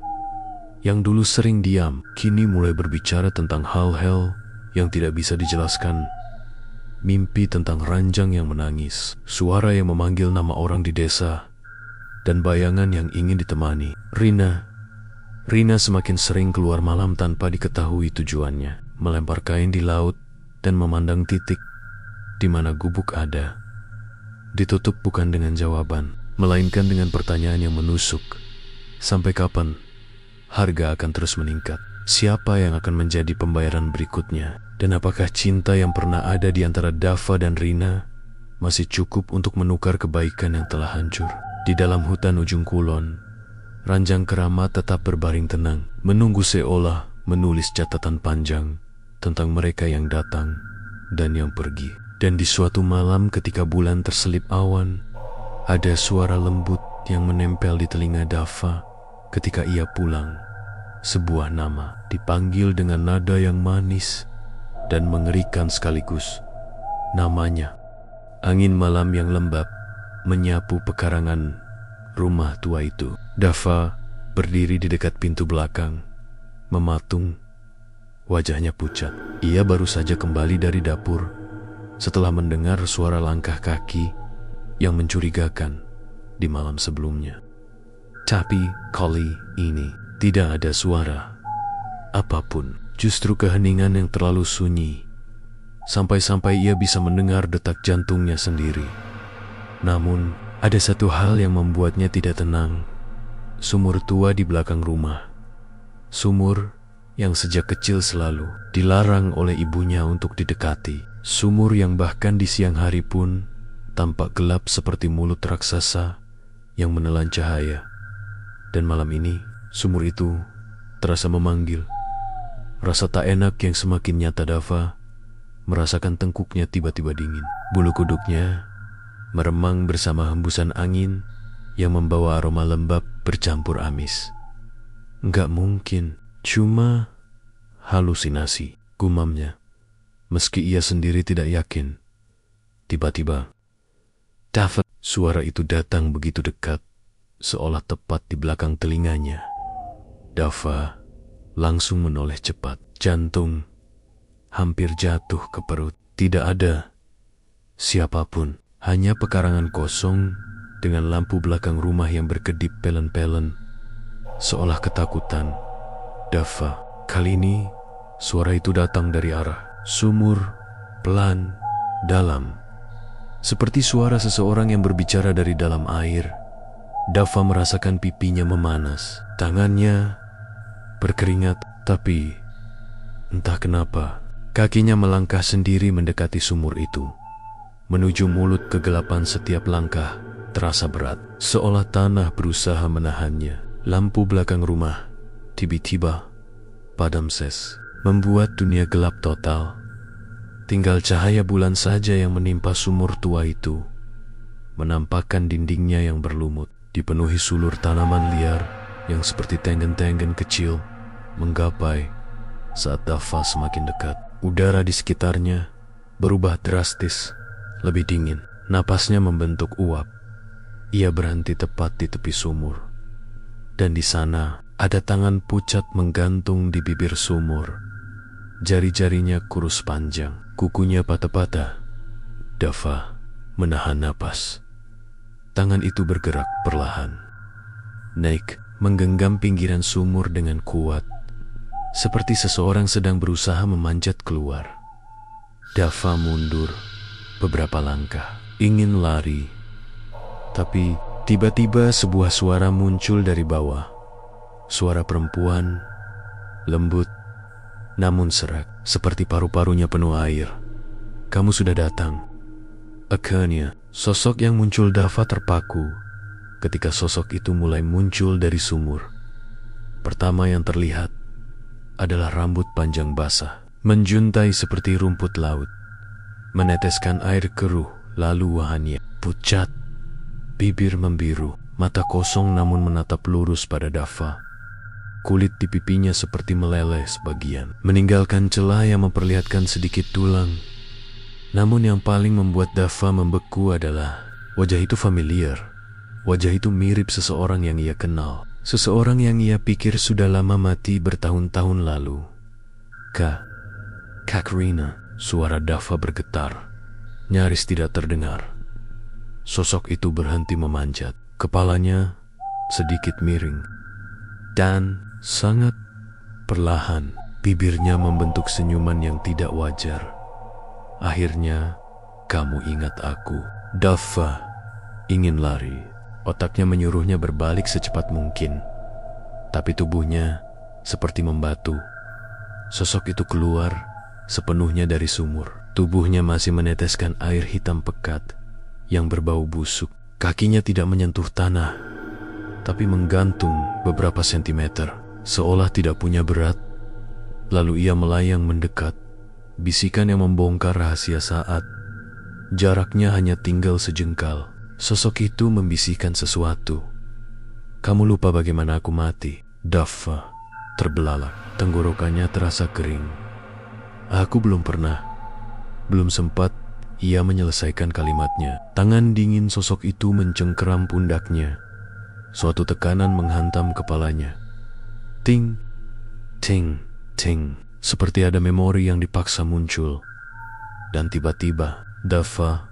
yang dulu sering diam, kini mulai berbicara tentang hal-hal yang tidak bisa dijelaskan. Mimpi tentang ranjang yang menangis, suara yang memanggil nama orang di desa, dan bayangan yang ingin ditemani. Rina semakin sering keluar malam tanpa diketahui tujuannya, melempar kain di laut dan memandang titik di mana gubuk ada. Ditutup bukan dengan jawaban, melainkan dengan pertanyaan yang menusuk. Sampai kapan harga akan terus meningkat? Siapa yang akan menjadi pembayaran berikutnya? Dan apakah cinta yang pernah ada di antara Dava dan Rina masih cukup untuk menukar kebaikan yang telah hancur? Di dalam hutan ujung kulon, ranjang keramat tetap berbaring tenang, menunggu, seolah menulis catatan panjang tentang mereka yang datang dan yang pergi. Dan di suatu malam ketika bulan terselip awan, ada suara lembut yang menempel di telinga Dava ketika ia pulang. Sebuah nama dipanggil dengan nada yang manis dan mengerikan sekaligus. Namanya. Angin malam yang lembab menyapu pekarangan rumah tua itu. Dava berdiri di dekat pintu belakang, mematung, wajahnya pucat. Ia baru saja kembali dari dapur setelah mendengar suara langkah kaki yang mencurigakan di malam sebelumnya. Tapi kali ini tidak ada suara apapun, justru keheningan yang terlalu sunyi, sampai-sampai ia bisa mendengar detak jantungnya sendiri. Namun, ada satu hal yang membuatnya tidak tenang. Sumur tua di belakang rumah. Sumur yang sejak kecil selalu dilarang oleh ibunya untuk didekati. Sumur yang bahkan di siang hari pun tampak gelap seperti mulut raksasa yang menelan cahaya. Dan malam ini, sumur itu terasa memanggil. Rasa tak enak yang semakin nyata Dava merasakan tengkuknya tiba-tiba dingin. Bulu kuduknya meremang bersama hembusan angin yang membawa aroma lembab bercampur amis. Nggak mungkin, cuma halusinasi, gumamnya. Meski ia sendiri tidak yakin. Tiba-tiba, Dafa, suara itu datang begitu dekat, seolah tepat di belakang telinganya. Dafa langsung menoleh cepat. Jantung hampir jatuh ke perut. Tidak ada siapapun, hanya pekarangan kosong dengan lampu belakang rumah yang berkedip pelen-pelen, seolah ketakutan. Dafa, kali ini suara itu datang dari arah sumur, pelan, dalam. Seperti suara seseorang yang berbicara dari dalam air. Dafa merasakan pipinya memanas, tangannya berkeringat, tapi entah kenapa kakinya melangkah sendiri mendekati sumur itu. Menuju mulut kegelapan, setiap langkah terasa berat, seolah tanah berusaha menahannya. Lampu belakang rumah tiba-tiba padam ses, membuat dunia gelap total. Tinggal cahaya bulan saja yang menimpa sumur tua itu, menampakkan dindingnya yang berlumut, dipenuhi sulur tanaman liar yang seperti tenggen-tenggen kecil menggapai saat Dafa semakin dekat. Udara di sekitarnya berubah drastis, lebih dingin. Napasnya membentuk uap. Ia berhenti tepat di tepi sumur. Dan di sana ada tangan pucat menggantung di bibir sumur. Jari-jarinya kurus panjang, kukunya patah-patah. Dafa menahan napas. Tangan itu bergerak perlahan, naik menggenggam pinggiran sumur dengan kuat, seperti seseorang sedang berusaha memanjat keluar. Dafa mundur beberapa langkah, ingin lari. Tapi tiba-tiba sebuah suara muncul dari bawah. Suara perempuan, lembut, namun serak, seperti paru-parunya penuh air. Kamu sudah datang. Akhirnya, sosok yang muncul. Dafa terpaku ketika sosok itu mulai muncul dari sumur. Pertama yang terlihat adalah rambut panjang basah, menjuntai seperti rumput laut, meneteskan air keruh. Lalu wajahnya pucat, bibir membiru, mata kosong namun menatap lurus pada Dafa. Kulit di pipinya seperti meleleh sebagian, meninggalkan celah yang memperlihatkan sedikit tulang. Namun yang paling membuat Dafa membeku adalah wajah itu familiar. Wajah itu mirip seseorang yang ia kenal, seseorang yang ia pikir sudah lama mati bertahun-tahun lalu. Kak Rina. Suara Dafa bergetar, nyaris tidak terdengar. Sosok itu berhenti memanjat, kepalanya sedikit miring, dan sangat perlahan bibirnya membentuk senyuman yang tidak wajar. Akhirnya, kamu ingat aku. Dafa ingin lari. Otaknya menyuruhnya berbalik secepat mungkin. Tapi tubuhnya seperti membatu. Sosok itu keluar sepenuhnya dari sumur. Tubuhnya masih meneteskan air hitam pekat yang berbau busuk. Kakinya tidak menyentuh tanah, tapi menggantung beberapa sentimeter, seolah tidak punya berat. Lalu ia melayang mendekat, bisikan yang membongkar rahasia saat jaraknya hanya tinggal sejengkal. Sosok itu membisikkan sesuatu. Kamu lupa bagaimana aku mati. Dafa terbelalak, tenggorokannya terasa kering. Aku belum sempat ia menyelesaikan kalimatnya. Tangan dingin sosok itu mencengkeram pundaknya. Suatu tekanan menghantam kepalanya. Ting, ting, ting. Seperti ada memori yang dipaksa muncul. Dan tiba-tiba, Dafa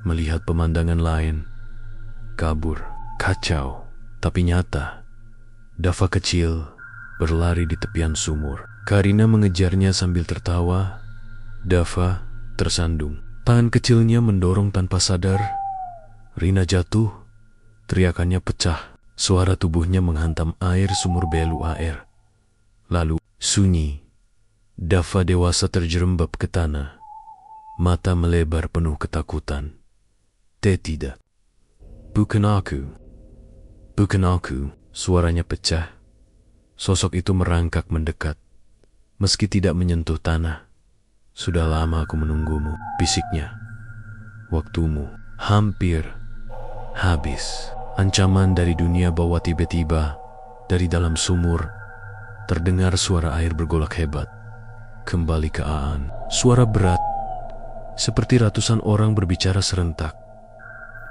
melihat pemandangan lain. Kabur, kacau, tapi nyata. Dafa kecil berlari di tepian sumur. Karina mengejarnya sambil tertawa. Dafa tersandung. Tangan kecilnya mendorong tanpa sadar. Rina jatuh. Teriakannya pecah. Suara tubuhnya menghantam air sumur belu air. Lalu sunyi. Dafa dewasa terjerembab ke tanah. Mata melebar penuh ketakutan. Tidak. Bukan aku. Bukan aku. Suaranya pecah. Sosok itu merangkak mendekat. Meski tidak menyentuh tanah. Sudah lama aku menunggumu, bisiknya. Waktumu hampir habis. Ancaman dari dunia bawah tiba-tiba dari dalam sumur terdengar suara air bergolak hebat. Kembali ke Aan. Suara berat, seperti ratusan orang berbicara serentak.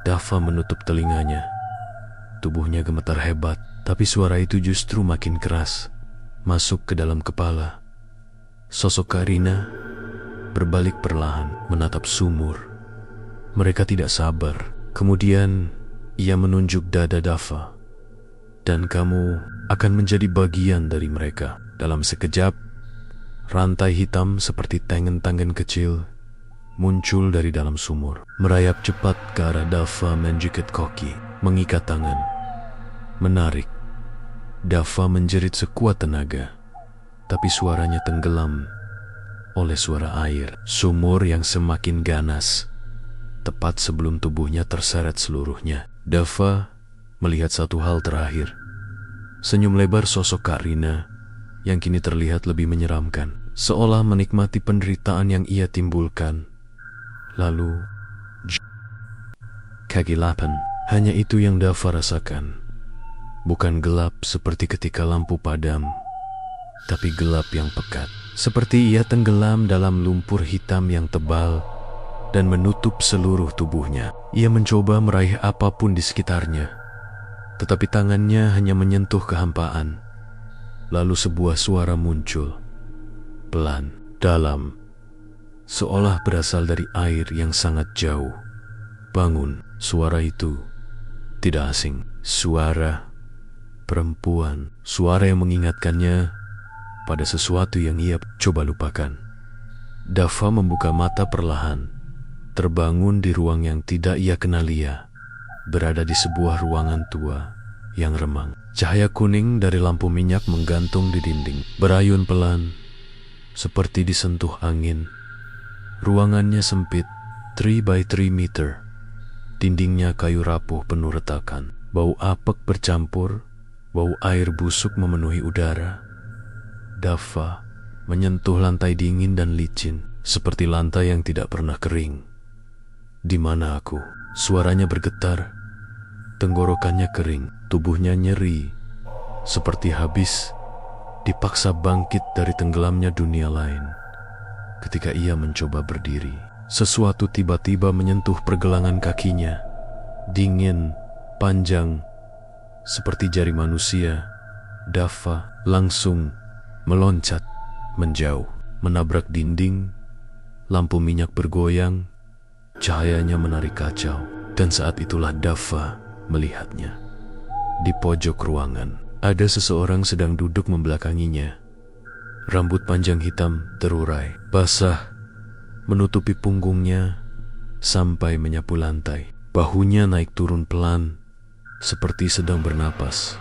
Dava menutup telinganya. Tubuhnya gemetar hebat, tapi suara itu justru makin keras, masuk ke dalam kepala. Sosok Karina berbalik perlahan, menatap sumur. Mereka tidak sabar. Kemudian ia menunjuk dada Dava. Dan kamu akan menjadi bagian dari mereka. Dalam sekejap, rantai hitam seperti tangan-tangan kecil muncul dari dalam sumur, merayap cepat ke arah Dava menjikat koki, mengikat tangan, menarik. Dava menjerit sekuat tenaga, tapi suaranya tenggelam oleh suara air. Sumur yang semakin ganas, tepat sebelum tubuhnya terseret seluruhnya. Dava melihat satu hal terakhir. Senyum lebar sosok Karina yang kini terlihat lebih menyeramkan, seolah menikmati penderitaan yang ia timbulkan. Lalu, kegelapan. Hanya itu yang Dava rasakan. Bukan gelap seperti ketika lampu padam, tapi gelap yang pekat. Seperti ia tenggelam dalam lumpur hitam yang tebal dan menutup seluruh tubuhnya. Ia mencoba meraih apapun di sekitarnya, tetapi tangannya hanya menyentuh kehampaan. Lalu sebuah suara muncul, pelan, dalam, seolah berasal dari air yang sangat jauh. Bangun. Suara itu tidak asing. Suara perempuan. Suara yang mengingatkannya pada sesuatu yang ia coba lupakan. Dava membuka mata perlahan, terbangun di ruang yang tidak ia kenalia, berada di sebuah ruangan tua yang remang. Cahaya kuning dari lampu minyak menggantung di dinding, berayun pelan, seperti disentuh angin. Ruangannya sempit, 3 by 3 meter. Dindingnya kayu rapuh penuh retakan. Bau apek bercampur, bau air busuk memenuhi udara. Dava menyentuh lantai dingin dan licin, seperti lantai yang tidak pernah kering. Di mana aku? Suaranya bergetar. Tenggorokannya kering, tubuhnya nyeri, seperti habis dipaksa bangkit dari tenggelamnya dunia lain. Ketika ia mencoba berdiri, sesuatu tiba-tiba menyentuh pergelangan kakinya. Dingin, panjang, seperti jari manusia. Dava langsung meloncat, menjauh, menabrak dinding. Lampu minyak bergoyang, cahayanya menarik kacau. Dan saat itulah Dava melihatnya. Di pojok ruangan, ada seseorang sedang duduk membelakanginya. Rambut panjang hitam terurai, basah, menutupi punggungnya sampai menyapu lantai. Bahunya naik turun pelan, seperti sedang bernapas.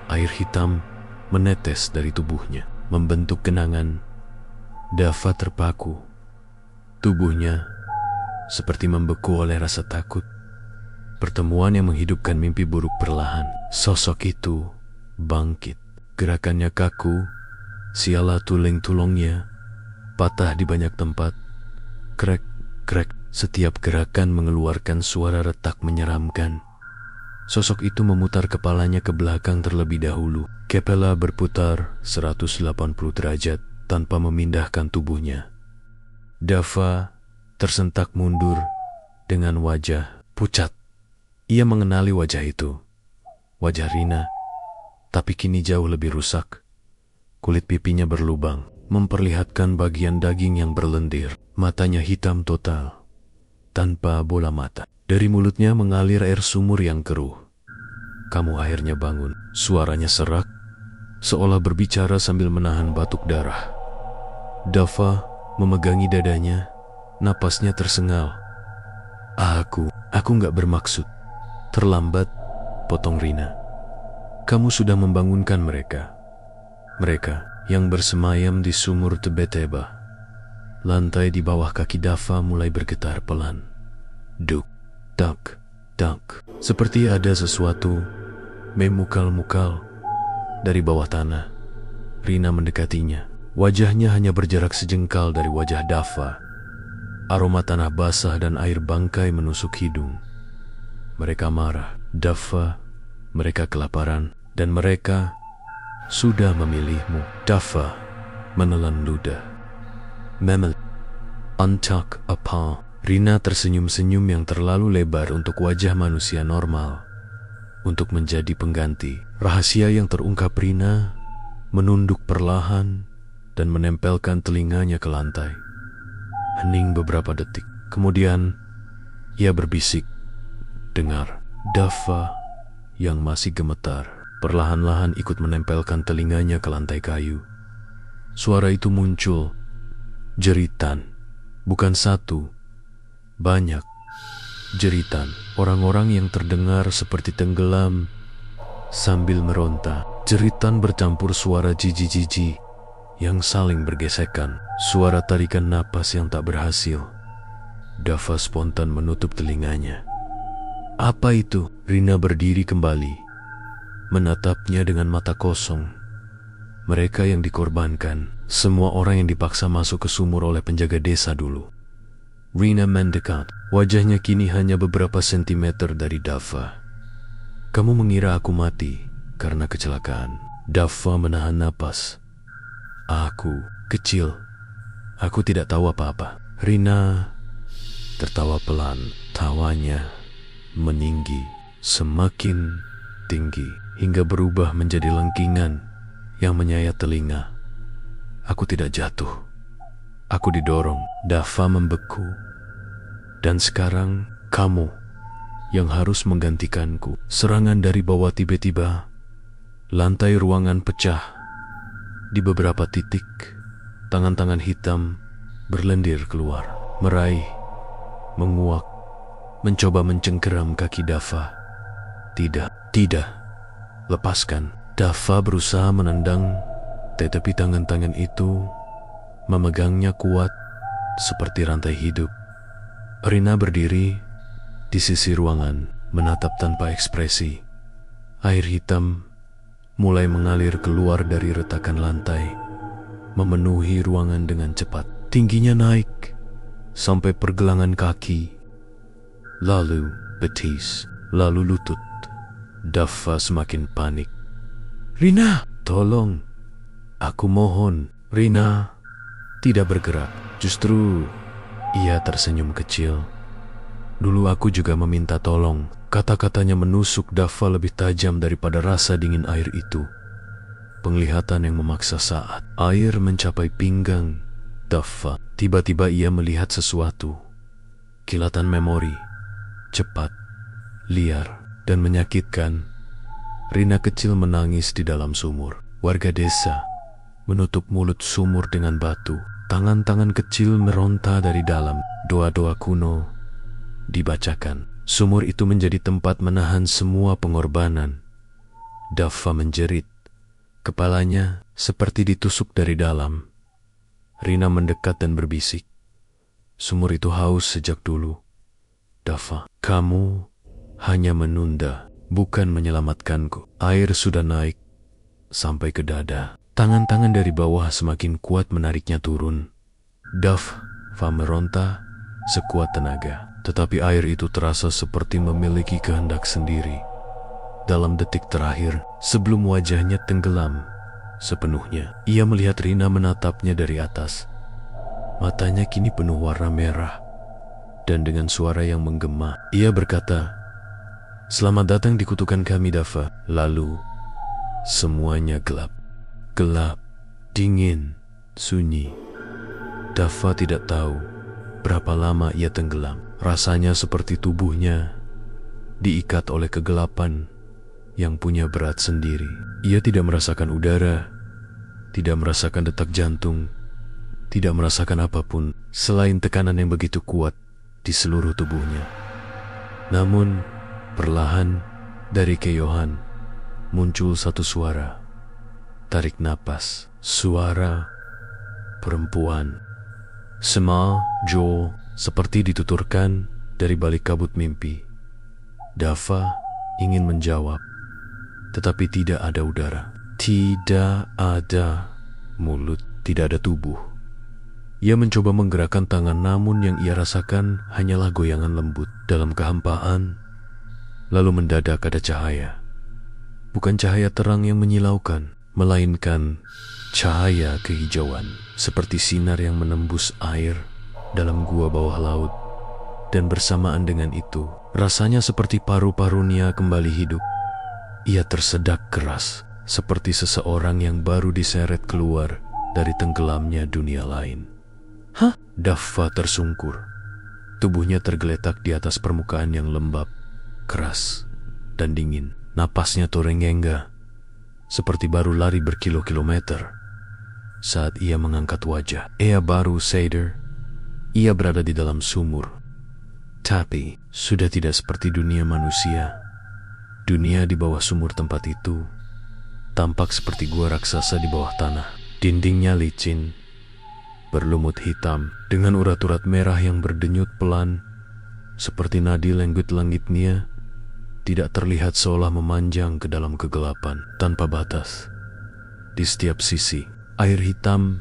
Air hitam menetes dari tubuhnya, membentuk genangan. Dava terpaku. Tubuhnya seperti membeku oleh rasa takut. Pertemuan yang menghidupkan mimpi buruk perlahan. Sosok itu bangkit. Gerakannya kaku, siala tuling tulongnya patah di banyak tempat. Krek, krek, setiap gerakan mengeluarkan suara retak menyeramkan. Sosok itu memutar kepalanya ke belakang terlebih dahulu. Kepala berputar 180 derajat tanpa memindahkan tubuhnya. Dava tersentak mundur dengan wajah pucat. Ia mengenali wajah itu. Wajah Rina, tapi kini jauh lebih rusak. Kulit pipinya berlubang, memperlihatkan bagian daging yang berlendir. Matanya hitam total, tanpa bola mata. Dari mulutnya mengalir air sumur yang keruh. Kamu akhirnya bangun. Suaranya serak, seolah berbicara sambil menahan batuk darah. Dava memegangi dadanya, napasnya tersengal. Aku nggak bermaksud. Terlambat, potong Rina. Kamu sudah membangunkan mereka. Mereka yang bersemayam di sumur Tebeteba. Lantai di bawah kaki Dava mulai bergetar pelan. Duk, dak, dak. Seperti ada sesuatu memukal-mukal dari bawah tanah. Rina mendekatinya. Wajahnya hanya berjarak sejengkal dari wajah Dava. Aroma tanah basah dan air bangkai menusuk hidung. Mereka marah. Dava, mereka kelaparan. Dan mereka sudah memilihmu. Dava menelan ludah. Memel, entah apa. Rina tersenyum-senyum yang terlalu lebar untuk wajah manusia normal. Untuk menjadi pengganti. Rahasia yang terungkap Rina menunduk perlahan dan menempelkan telinganya ke lantai. Hening beberapa detik. Kemudian ia berbisik. Dengar. Dava yang masih gemetar perlahan-lahan ikut menempelkan telinganya ke lantai kayu. Suara itu muncul. Jeritan. Bukan satu. Banyak jeritan orang-orang yang terdengar seperti tenggelam sambil meronta. Jeritan bercampur suara jiji-jiji yang saling bergesekan. Suara tarikan napas yang tak berhasil. Dava spontan menutup telinganya. Apa itu? Rina berdiri kembali, menatapnya dengan mata kosong. Mereka yang dikorbankan, semua orang yang dipaksa masuk ke sumur oleh penjaga desa dulu. Rina mendekat. Wajahnya kini hanya beberapa sentimeter dari Dava. Kamu mengira aku mati karena kecelakaan? Dava menahan napas. Aku kecil. Aku tidak tahu apa-apa. Rina tertawa pelan. Tawanya meninggi, semakin tinggi, hingga berubah menjadi lengkingan yang menyayat telinga. Aku tidak jatuh. Aku didorong. Dava membeku. Dan sekarang kamu yang harus menggantikanku. Serangan dari bawah tiba-tiba. Lantai ruangan pecah. Di beberapa titik, tangan-tangan hitam berlendir keluar. Meraih, menguak, mencoba mencengkeram kaki Dava. Tidak. Lepaskan. Dava berusaha menendang, tetapi tangan-tangan itu memegangnya kuat seperti rantai hidup. Rina berdiri di sisi ruangan, menatap tanpa ekspresi. Air hitam mulai mengalir keluar dari retakan lantai, memenuhi ruangan dengan cepat. Tingginya naik sampai pergelangan kaki, lalu betis, lalu lutut. Dava semakin panik. Rina, tolong. Aku mohon. Rina tidak bergerak. Justru ia tersenyum kecil. Dulu aku juga meminta tolong. Kata-katanya menusuk Dava lebih tajam daripada rasa dingin air itu. Penglihatan yang memaksa saat air mencapai pinggang Dava. Tiba-tiba ia melihat sesuatu. Kilatan memori. Cepat, liar, dan menyakitkan. Rina kecil menangis di dalam sumur. Warga desa menutup mulut sumur dengan batu. Tangan-tangan kecil meronta dari dalam. Doa-doa kuno dibacakan. Sumur itu menjadi tempat menahan semua pengorbanan. Dava menjerit. Kepalanya seperti ditusuk dari dalam. Rina mendekat dan berbisik. Sumur itu haus sejak dulu. Dava, kamu hanya menunda, bukan menyelamatkanku. Air sudah naik sampai ke dada. Tangan-tangan dari bawah semakin kuat menariknya turun. Dava meronta sekuat tenaga, tetapi air itu terasa seperti memiliki kehendak sendiri. Dalam detik terakhir, sebelum wajahnya tenggelam sepenuhnya, ia melihat Rina menatapnya dari atas. Matanya kini penuh warna merah, dan dengan suara yang menggema, ia berkata, "Selamat datang di kutukan kami, Dava." Lalu, semuanya gelap. Gelap, dingin, sunyi. Dava tidak tahu berapa lama ia tenggelam. Rasanya seperti tubuhnya diikat oleh kegelapan yang punya berat sendiri. Ia tidak merasakan udara, tidak merasakan detak jantung, tidak merasakan apapun selain tekanan yang begitu kuat di seluruh tubuhnya. Namun, perlahan dari keyohan muncul satu suara. Tarik napas. Suara perempuan. Sema Jo seperti dituturkan dari balik kabut mimpi. Dava ingin menjawab, tetapi tidak ada udara. Tidak ada mulut, tidak ada tubuh. Ia mencoba menggerakkan tangan, namun yang ia rasakan hanyalah goyangan lembut dalam kehampaan. Lalu mendadak ada cahaya. Bukan cahaya terang yang menyilaukan, melainkan cahaya kehijauan, seperti sinar yang menembus air dalam gua bawah laut. Dan bersamaan dengan itu, rasanya seperti paru-paru Nia kembali hidup. Ia tersedak keras, seperti seseorang yang baru diseret keluar dari tenggelamnya dunia lain. "Hah?" Daffa tersungkur. Tubuhnya tergeletak di atas permukaan yang lembab, keras, dan dingin. Napasnya terengah-engah, seperti baru lari berkilo-kilometer. Saat ia mengangkat wajah, ia baru sadar ia berada di dalam sumur. Tapi sudah tidak seperti dunia manusia. Dunia di bawah sumur tempat itu tampak seperti gua raksasa di bawah tanah. Dindingnya licin, berlumut hitam, dengan urat-urat merah yang berdenyut pelan, seperti nadi lenggut langitnya tidak terlihat, seolah memanjang ke dalam kegelapan tanpa batas. Di setiap sisi, air hitam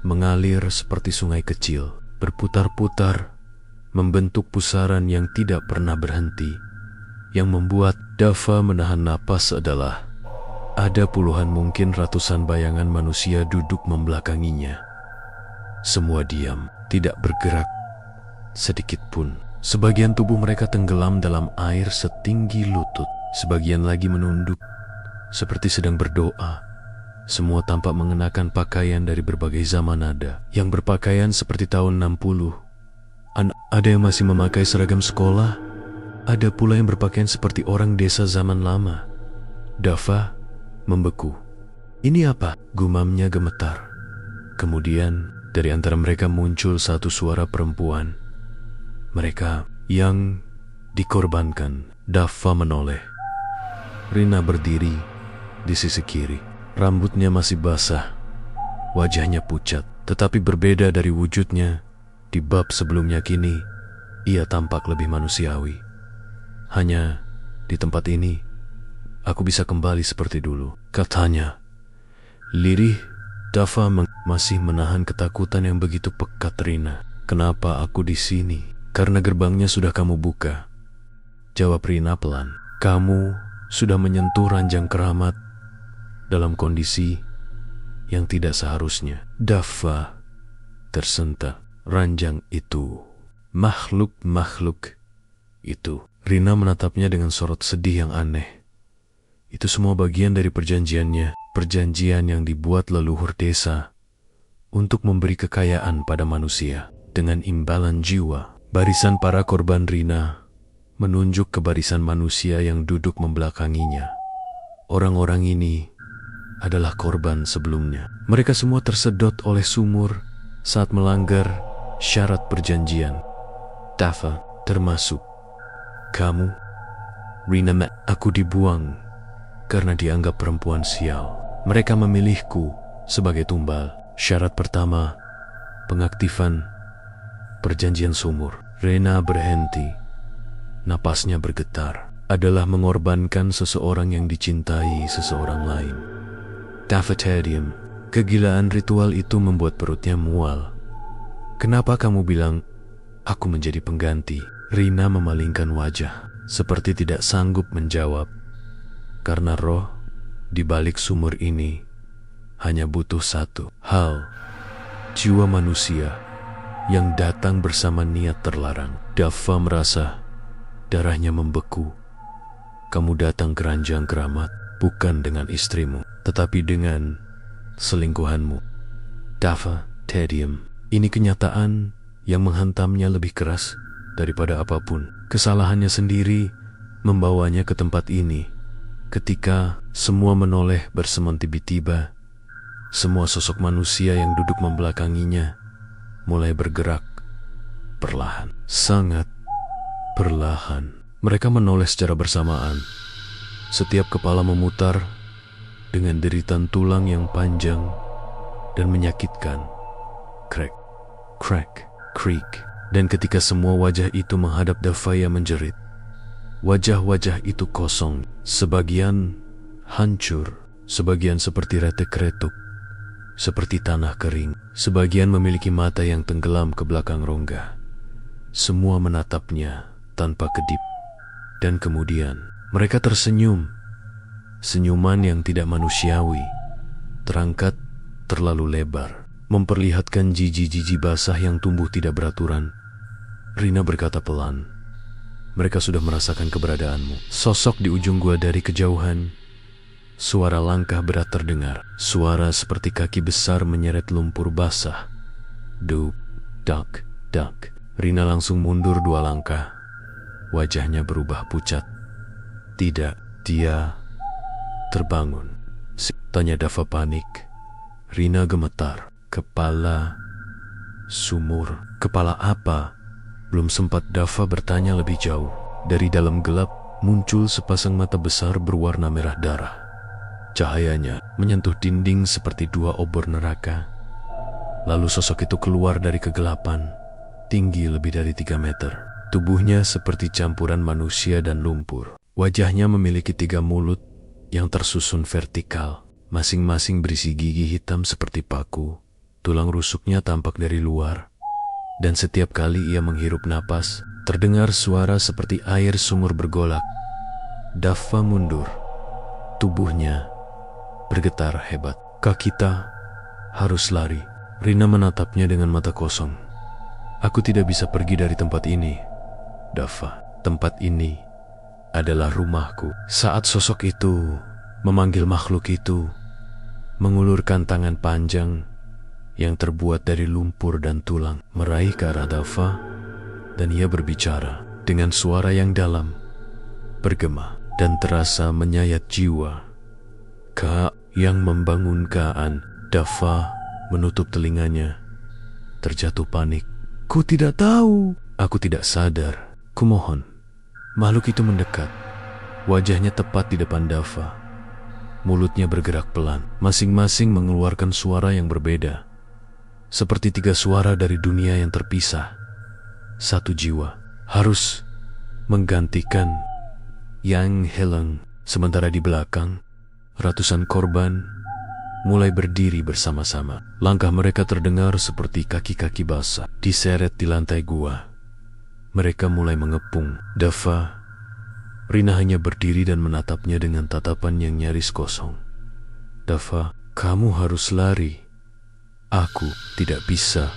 mengalir seperti sungai kecil, berputar-putar, membentuk pusaran yang tidak pernah berhenti. Yang membuat Daffa menahan napas adalah ada puluhan, mungkin ratusan bayangan manusia duduk membelakanginya. Semua diam, tidak bergerak sedikit pun. Sebagian tubuh mereka tenggelam dalam air setinggi lutut, sebagian lagi menunduk seperti sedang berdoa. Semua tampak mengenakan pakaian dari berbagai zaman. Ada yang berpakaian seperti tahun 60. Ada yang masih memakai seragam sekolah. Ada pula yang berpakaian seperti orang desa zaman lama. Daffa membeku. "Ini apa?" gumamnya gemetar. Kemudian dari antara mereka muncul satu suara perempuan. Mereka yang dikorbankan. Daffa menoleh. Rina berdiri di sisi kiri. Rambutnya masih basah. Wajahnya pucat, tetapi berbeda dari wujudnya di bab sebelumnya. Kini ia tampak lebih manusiawi. "Hanya di tempat ini aku bisa kembali seperti dulu," katanya. Lirih Daffa masih menahan ketakutan yang begitu pekat. "Rina, kenapa aku di sini?" "Karena gerbangnya sudah kamu buka," jawab Rina pelan. "Kamu sudah menyentuh ranjang keramat dalam kondisi yang tidak seharusnya." Daffa tersentak. Ranjang itu, makhluk itu. Rina menatapnya dengan sorot sedih yang aneh. Itu semua bagian dari perjanjiannya, perjanjian yang dibuat leluhur desa untuk memberi kekayaan pada manusia. Dengan imbalan jiwa, barisan para korban Rina menunjuk ke barisan manusia yang duduk membelakanginya. Orang-orang ini adalah korban sebelumnya. Mereka semua tersedot oleh sumur saat melanggar syarat perjanjian. Daffa termasuk. "Kamu?" Rina, "Aku dibuang karena dianggap perempuan sial. Mereka memilihku sebagai tumbal. Syarat pertama, pengaktifan perjanjian sumur." Rina berhenti. Napasnya bergetar. Adalah mengorbankan seseorang yang dicintai seseorang lain. Daffa terdiam. Kegilaan ritual itu membuat perutnya mual. "Kenapa kamu bilang aku menjadi pengganti?" Rina memalingkan wajah, seperti tidak sanggup menjawab. Karena roh di balik sumur ini hanya butuh satu hal, jiwa manusia yang datang bersama niat terlarang. Daffa merasa darahnya membeku. "Kamu datang ke ranjang keramat bukan dengan istrimu, tetapi dengan selingkuhanmu." Daffa terdiam. Ini kenyataan yang menghantamnya lebih keras daripada apapun. Kesalahannya sendiri membawanya ke tempat ini. Ketika semua menoleh berseman, tiba-tiba semua sosok manusia yang duduk membelakanginya mulai bergerak perlahan, sangat perlahan. Mereka menoleh secara bersamaan. Setiap kepala memutar dengan deritan tulang yang panjang dan menyakitkan. Crack, crack, creak. Dan ketika semua wajah itu menghadap Daffa menjerit. Wajah-wajah itu kosong, sebagian hancur, sebagian seperti retek-retuk, seperti tanah kering. Sebagian memiliki mata yang tenggelam ke belakang rongga. Semua menatapnya tanpa kedip. Dan kemudian mereka tersenyum. Senyuman yang tidak manusiawi, terangkat terlalu lebar, memperlihatkan jiji-jiji basah yang tumbuh tidak beraturan. Rina berkata pelan, "Mereka sudah merasakan keberadaanmu." Sosok di ujung gua dari kejauhan. Suara langkah berat terdengar. Suara seperti kaki besar menyeret lumpur basah. Dup, dak, dak. Rina langsung mundur 2 langkah. Wajahnya berubah pucat. "Tidak, dia terbangun?" tanya Dava panik. Rina gemetar. "Kepala sumur." "Kepala apa?" Belum sempat Dava bertanya lebih jauh. Dari dalam gelap muncul sepasang mata besar berwarna merah darah. Cahayanya menyentuh dinding seperti 2 obor neraka. Lalu sosok itu keluar dari kegelapan, tinggi lebih dari 3 meter. Tubuhnya seperti campuran manusia dan lumpur. Wajahnya memiliki 3 mulut yang tersusun vertikal, masing-masing berisi gigi hitam seperti paku. Tulang rusuknya tampak dari luar, dan setiap kali ia menghirup napas, terdengar suara seperti air sumur bergolak. Dava mundur. Tubuhnya bergetar hebat. "Kita harus lari." Rina menatapnya dengan mata kosong. "Aku tidak bisa pergi dari tempat ini, Dava. Tempat ini adalah rumahku." Saat sosok itu memanggil makhluk itu, mengulurkan tangan panjang yang terbuat dari lumpur dan tulang, meraih ke arah Dava, dan ia berbicara dengan suara yang dalam, bergema, dan terasa menyayat jiwa. "Kak yang membangunkan." Dava menutup telinganya, terjatuh panik. "Ku tidak tahu." "Aku tidak sadar. Kumohon." Makhluk itu mendekat. Wajahnya tepat di depan Dava. Mulutnya bergerak pelan, masing-masing mengeluarkan suara yang berbeda. Seperti 3 suara dari dunia yang terpisah. 1 jiwa harus menggantikan yang hilang. Sementara di belakang, ratusan korban mulai berdiri bersama-sama. Langkah mereka terdengar seperti kaki-kaki basah diseret di lantai gua. Mereka mulai mengepung. Dava, Rina hanya berdiri dan menatapnya dengan tatapan yang nyaris kosong. "Dava, kamu harus lari. Aku tidak bisa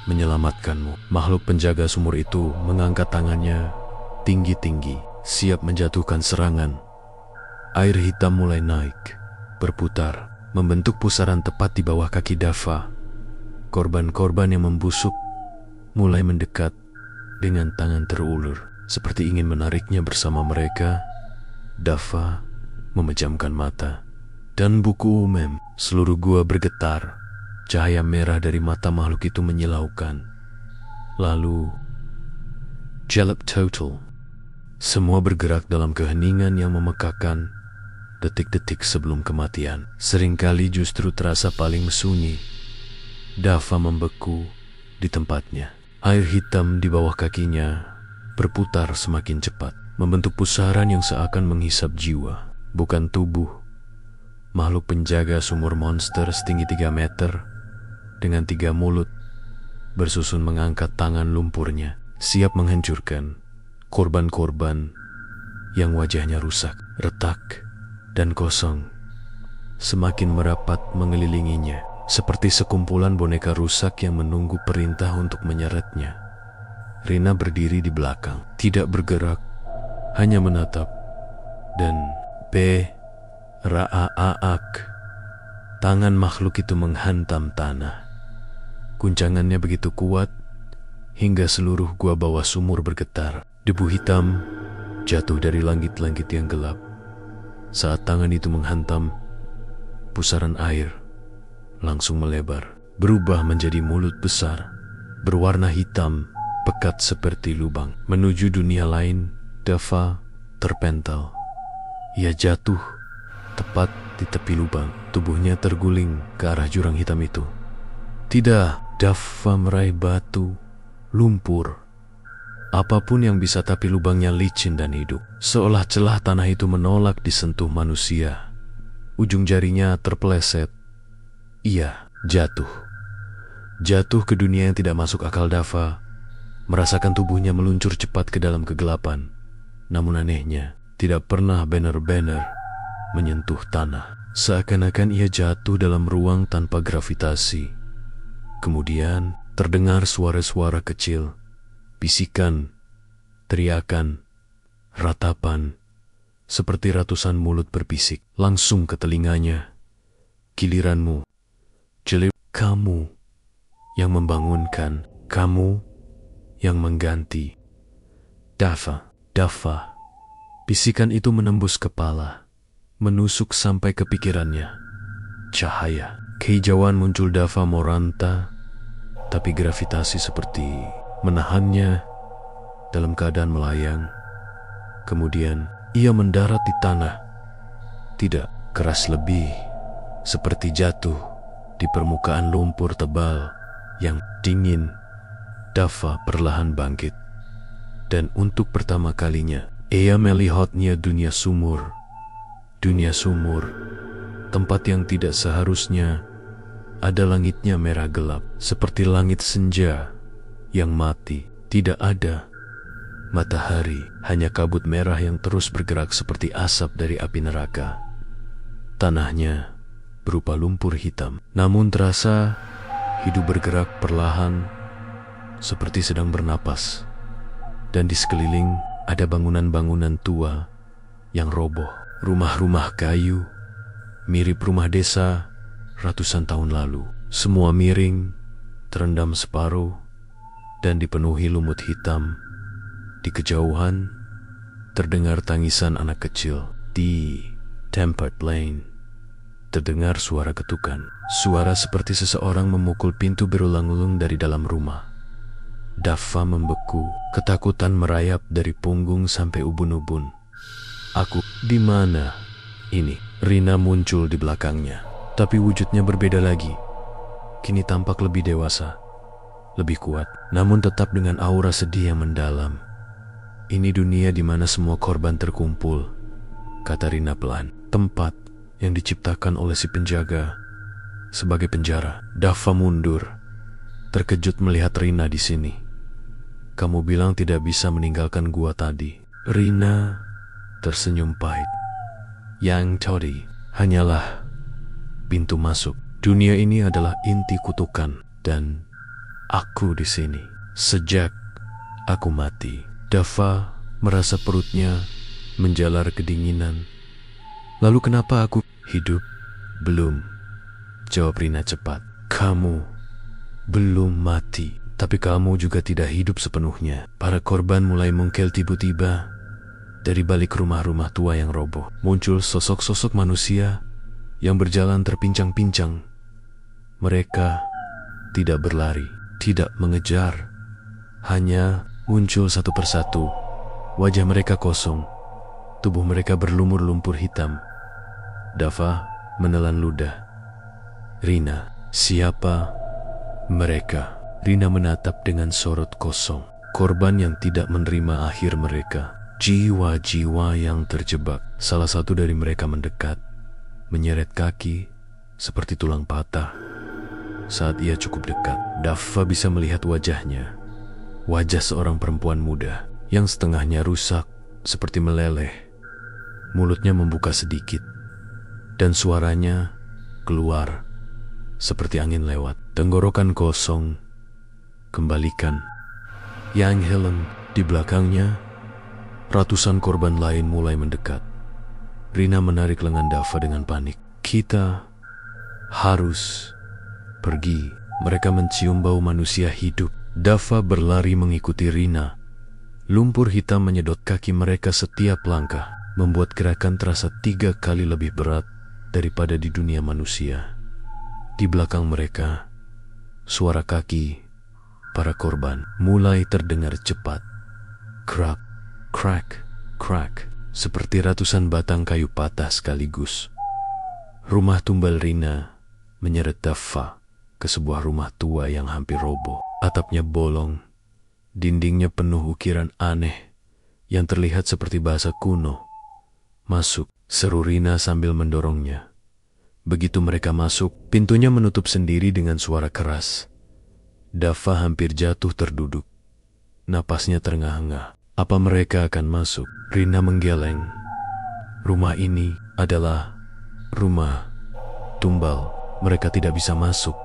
menyelamatkanmu." Makhluk penjaga sumur itu mengangkat tangannya tinggi-tinggi, siap menjatuhkan serangan. Air hitam mulai naik, berputar, membentuk pusaran tepat di bawah kaki Dava. Korban-korban yang membusuk mulai mendekat dengan tangan terulur, seperti ingin menariknya bersama mereka. Dava memejamkan mata, dan buku umem. Seluruh gua bergetar. Cahaya merah dari mata makhluk itu menyilaukan. Lalu, jalap total. Semua bergerak dalam keheningan yang memekakan. Detik-detik sebelum kematian seringkali justru terasa paling sunyi. Dava membeku di tempatnya. Air hitam di bawah kakinya berputar semakin cepat, membentuk pusaran yang seakan menghisap jiwa, bukan tubuh. Makhluk penjaga sumur monster setinggi 3 meter dengan 3 mulut bersusun mengangkat tangan lumpurnya, siap menghancurkan korban-korban yang wajahnya rusak, retak, dan kosong. Semakin merapat mengelilinginya, seperti sekumpulan boneka rusak yang menunggu perintah untuk menyeretnya. Rina berdiri di belakang, tidak bergerak, hanya menatap, dan Raaak. Tangan makhluk itu menghantam tanah. Guncangannya begitu kuat hingga seluruh gua bawah sumur bergetar. Debu hitam jatuh dari langit-langit yang gelap. Saat tangan itu menghantam, pusaran air langsung melebar, berubah menjadi mulut besar, berwarna hitam, pekat seperti lubang. Menuju dunia lain, Dava terpental. Ia jatuh tepat di tepi lubang. Tubuhnya terguling ke arah jurang hitam itu. Tidak, Dava meraih batu, lumpur, apapun yang bisa, tapi lubangnya licin dan hidup. Seolah celah tanah itu menolak disentuh manusia. Ujung jarinya terpeleset. Ia jatuh. Jatuh ke dunia yang tidak masuk akal. Dava merasakan tubuhnya meluncur cepat ke dalam kegelapan. Namun anehnya, tidak pernah benar-benar menyentuh tanah. Seakan-akan ia jatuh dalam ruang tanpa gravitasi. Kemudian terdengar suara-suara kecil, bisikan, teriakan, ratapan, seperti ratusan mulut berbisik langsung ke telinganya. Giliranmu, Jelly, kamu yang membangunkan, kamu yang mengganti. Dafa, Dafa. Bisikan itu menembus kepala, menusuk sampai ke pikirannya. Cahaya, kehijauan muncul. Dafa Moranta, tapi gravitasi seperti menahannya dalam keadaan melayang. Kemudian ia mendarat di tanah. Tidak keras, lebih seperti jatuh di permukaan lumpur tebal yang dingin. Dafa perlahan bangkit. Dan untuk pertama kalinya, ia melihatnya dunia sumur. Dunia sumur, tempat yang tidak seharusnya ada. Langitnya merah gelap, seperti langit senja yang mati. Tidak ada matahari, hanya kabut merah yang terus bergerak seperti asap dari api neraka. Tanahnya berupa lumpur hitam, namun terasa hidup bergerak perlahan, seperti sedang bernapas. Dan di sekeliling ada bangunan-bangunan tua yang roboh. Rumah-rumah kayu, mirip rumah desa ratusan tahun lalu. Semua miring, terendam separuh, dan dipenuhi lumut hitam. Di kejauhan, terdengar tangisan anak kecil. Di Tempat Lane, terdengar suara ketukan. Suara seperti seseorang memukul pintu berulang-ulang dari dalam rumah. Dafa membeku, ketakutan merayap dari punggung sampai ubun-ubun. Aku, di mana ini? Rina muncul di belakangnya, tapi wujudnya berbeda lagi. Kini tampak lebih dewasa, lebih kuat, namun tetap dengan aura sedih yang mendalam. Ini dunia di mana semua korban terkumpul, kata Rina pelan. Tempat yang diciptakan oleh si penjaga sebagai penjara. Dafa mundur, terkejut melihat Rina di sini. Kamu bilang tidak bisa meninggalkan gua tadi. Rina tersenyum pahit. Yang tadi hanyalah pintu masuk. Dunia ini adalah inti kutukan, dan aku di sini sejak aku mati. Dafa merasa perutnya menjalar kedinginan. Lalu kenapa aku hidup? Belum, jawab Rina cepat. Kamu belum mati, tapi kamu juga tidak hidup sepenuhnya. Para korban mulai mungkel. Tiba-tiba dari balik rumah-rumah tua yang roboh muncul sosok-sosok manusia yang berjalan terpincang-pincang. Mereka tidak berlari, tidak mengejar, hanya muncul satu persatu. Wajah mereka kosong, tubuh mereka berlumur lumpur hitam. Dafa menelan ludah. Rina, siapa mereka? Rina menatap dengan sorot kosong. Korban yang tidak menerima akhir mereka. Jiwa-jiwa yang terjebak. Salah satu dari mereka mendekat, menyeret kaki seperti tulang patah. Saat ia cukup dekat, Dafa bisa melihat wajahnya. Wajah seorang perempuan muda yang setengahnya rusak seperti meleleh. Mulutnya membuka sedikit, dan suaranya keluar seperti angin lewat. Tenggorokan kosong. Kembalikan. Yang Helen di belakangnya. Ratusan korban lain mulai mendekat. Rina menarik lengan Dafa dengan panik. Kita harus pergi. Mereka mencium bau manusia hidup. Dafa berlari mengikuti Rina. Lumpur hitam menyedot kaki mereka setiap langkah, membuat gerakan terasa 3 kali lebih berat daripada di dunia manusia. Di belakang mereka, suara kaki para korban mulai terdengar cepat. Crack, crack, crack, seperti ratusan batang kayu patah sekaligus. Rumah tumbal Rina menyeret Dafa ke sebuah rumah tua yang hampir roboh. Atapnya bolong, dindingnya penuh ukiran aneh yang terlihat seperti bahasa kuno. Masuk, seru Rina sambil mendorongnya. Begitu mereka masuk, pintunya menutup sendiri dengan suara keras. Dafa hampir jatuh terduduk. Napasnya terengah-engah. Apa mereka akan masuk? Rina menggeleng. Rumah ini adalah rumah tumbal. Mereka tidak bisa masuk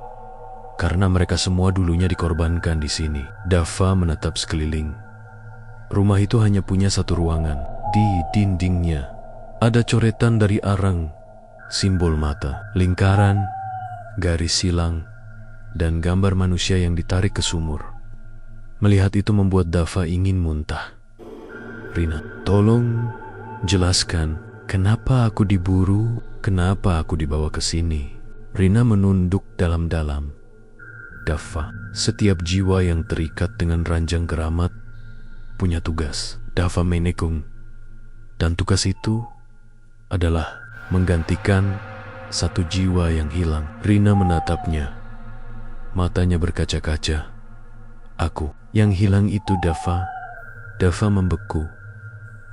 karena mereka semua dulunya dikorbankan di sini. Dava menatap sekeliling. Rumah itu hanya punya satu ruangan. Di dindingnya ada coretan dari arang, simbol mata, lingkaran, garis silang, dan gambar manusia yang ditarik ke sumur. Melihat itu membuat Dava ingin muntah. Rina, tolong jelaskan kenapa aku diburu, kenapa aku dibawa ke sini. Rina menunduk dalam-dalam. Dava, setiap jiwa yang terikat dengan ranjang keramat punya tugas. Dava menekung. Dan tugas itu adalah menggantikan satu jiwa yang hilang. Rina menatapnya. Matanya berkaca-kaca. Aku yang hilang itu, Dava. Dava membeku.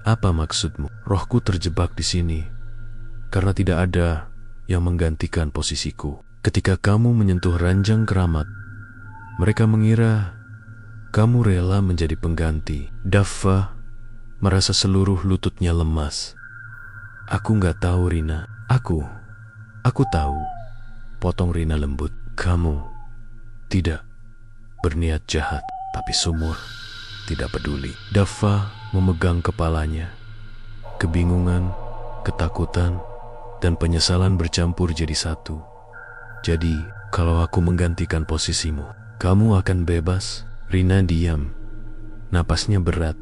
Apa maksudmu? Rohku terjebak di sini karena tidak ada yang menggantikan posisiku. Ketika kamu menyentuh ranjang keramat, mereka mengira kamu rela menjadi pengganti. Dava merasa seluruh lututnya lemas. Aku nggak tahu, Rina. Aku tahu. Potong Rina lembut. Kamu tidak berniat jahat, tapi sumur tidak peduli. Dava memegang kepalanya. Kebingungan, ketakutan, dan penyesalan bercampur jadi satu. Jadi, kalau aku menggantikan posisimu, kamu akan bebas. Rina diam. Napasnya berat.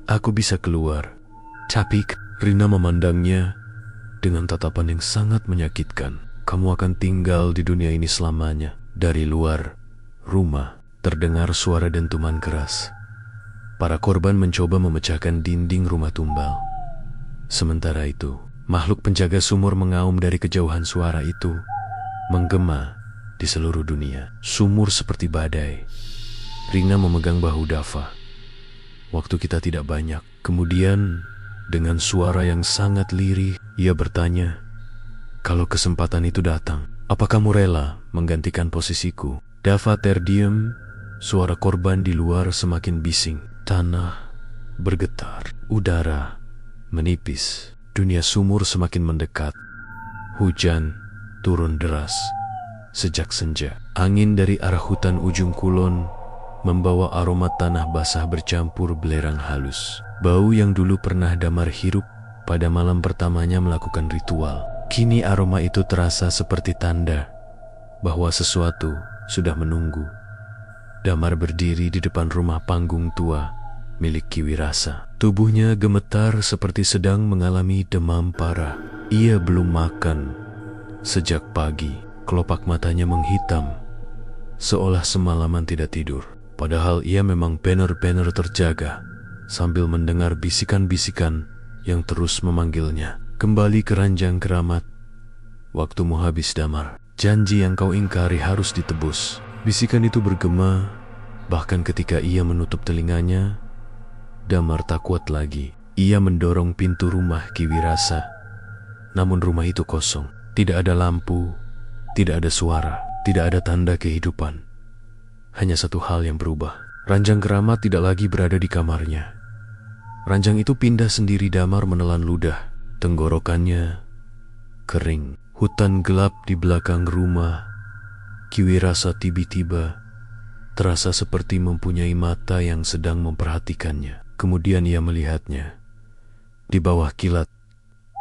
Aku bisa keluar. Tapi Rina memandangnya dengan tatapan yang sangat menyakitkan. Kamu akan tinggal di dunia ini selamanya. Dari luar rumah terdengar suara dentuman keras. Para korban mencoba memecahkan dinding rumah tumbal. Sementara itu, makhluk penjaga sumur mengaum dari kejauhan. Suara itu menggema di seluruh dunia. Sumur seperti badai. Rina memegang bahu Dava. Waktu kita tidak banyak. Kemudian, dengan suara yang sangat lirih, ia bertanya, kalau kesempatan itu datang, apa kamu rela menggantikan posisiku? Dava terdiam. Suara korban di luar semakin bising. Tanah bergetar. Udara menipis. Dunia sumur semakin mendekat. Hujan turun deras. Sejak senja, angin dari arah hutan ujung kulon membawa aroma tanah basah bercampur belerang halus. Bau yang dulu pernah Damar hirup pada malam pertamanya melakukan ritual. Kini aroma itu terasa seperti tanda bahwa sesuatu sudah menunggu. Damar berdiri di depan rumah panggung tua milik Ki Wirasa. Tubuhnya gemetar seperti sedang mengalami demam parah. Ia belum makan sejak pagi. Kelopak matanya menghitam, seolah semalaman tidak tidur. Padahal ia memang benar-benar terjaga, sambil mendengar bisikan-bisikan yang terus memanggilnya. Kembali ke ranjang keramat. Waktumu habis, Damar. Janji yang kau ingkari harus ditebus. Bisikan itu bergema, bahkan ketika ia menutup telinganya, Damar tak kuat lagi. Ia mendorong pintu rumah Ki Wirasa. Namun rumah itu kosong. Tidak ada lampu, tidak ada suara, tidak ada tanda kehidupan. Hanya satu hal yang berubah. Ranjang keramat tidak lagi berada di kamarnya. Ranjang itu pindah sendiri. Damar menelan ludah. Tenggorokannya kering. Hutan gelap di belakang rumah Ki Wirasa tiba-tiba terasa seperti mempunyai mata yang sedang memperhatikannya. Kemudian ia melihatnya. Di bawah kilat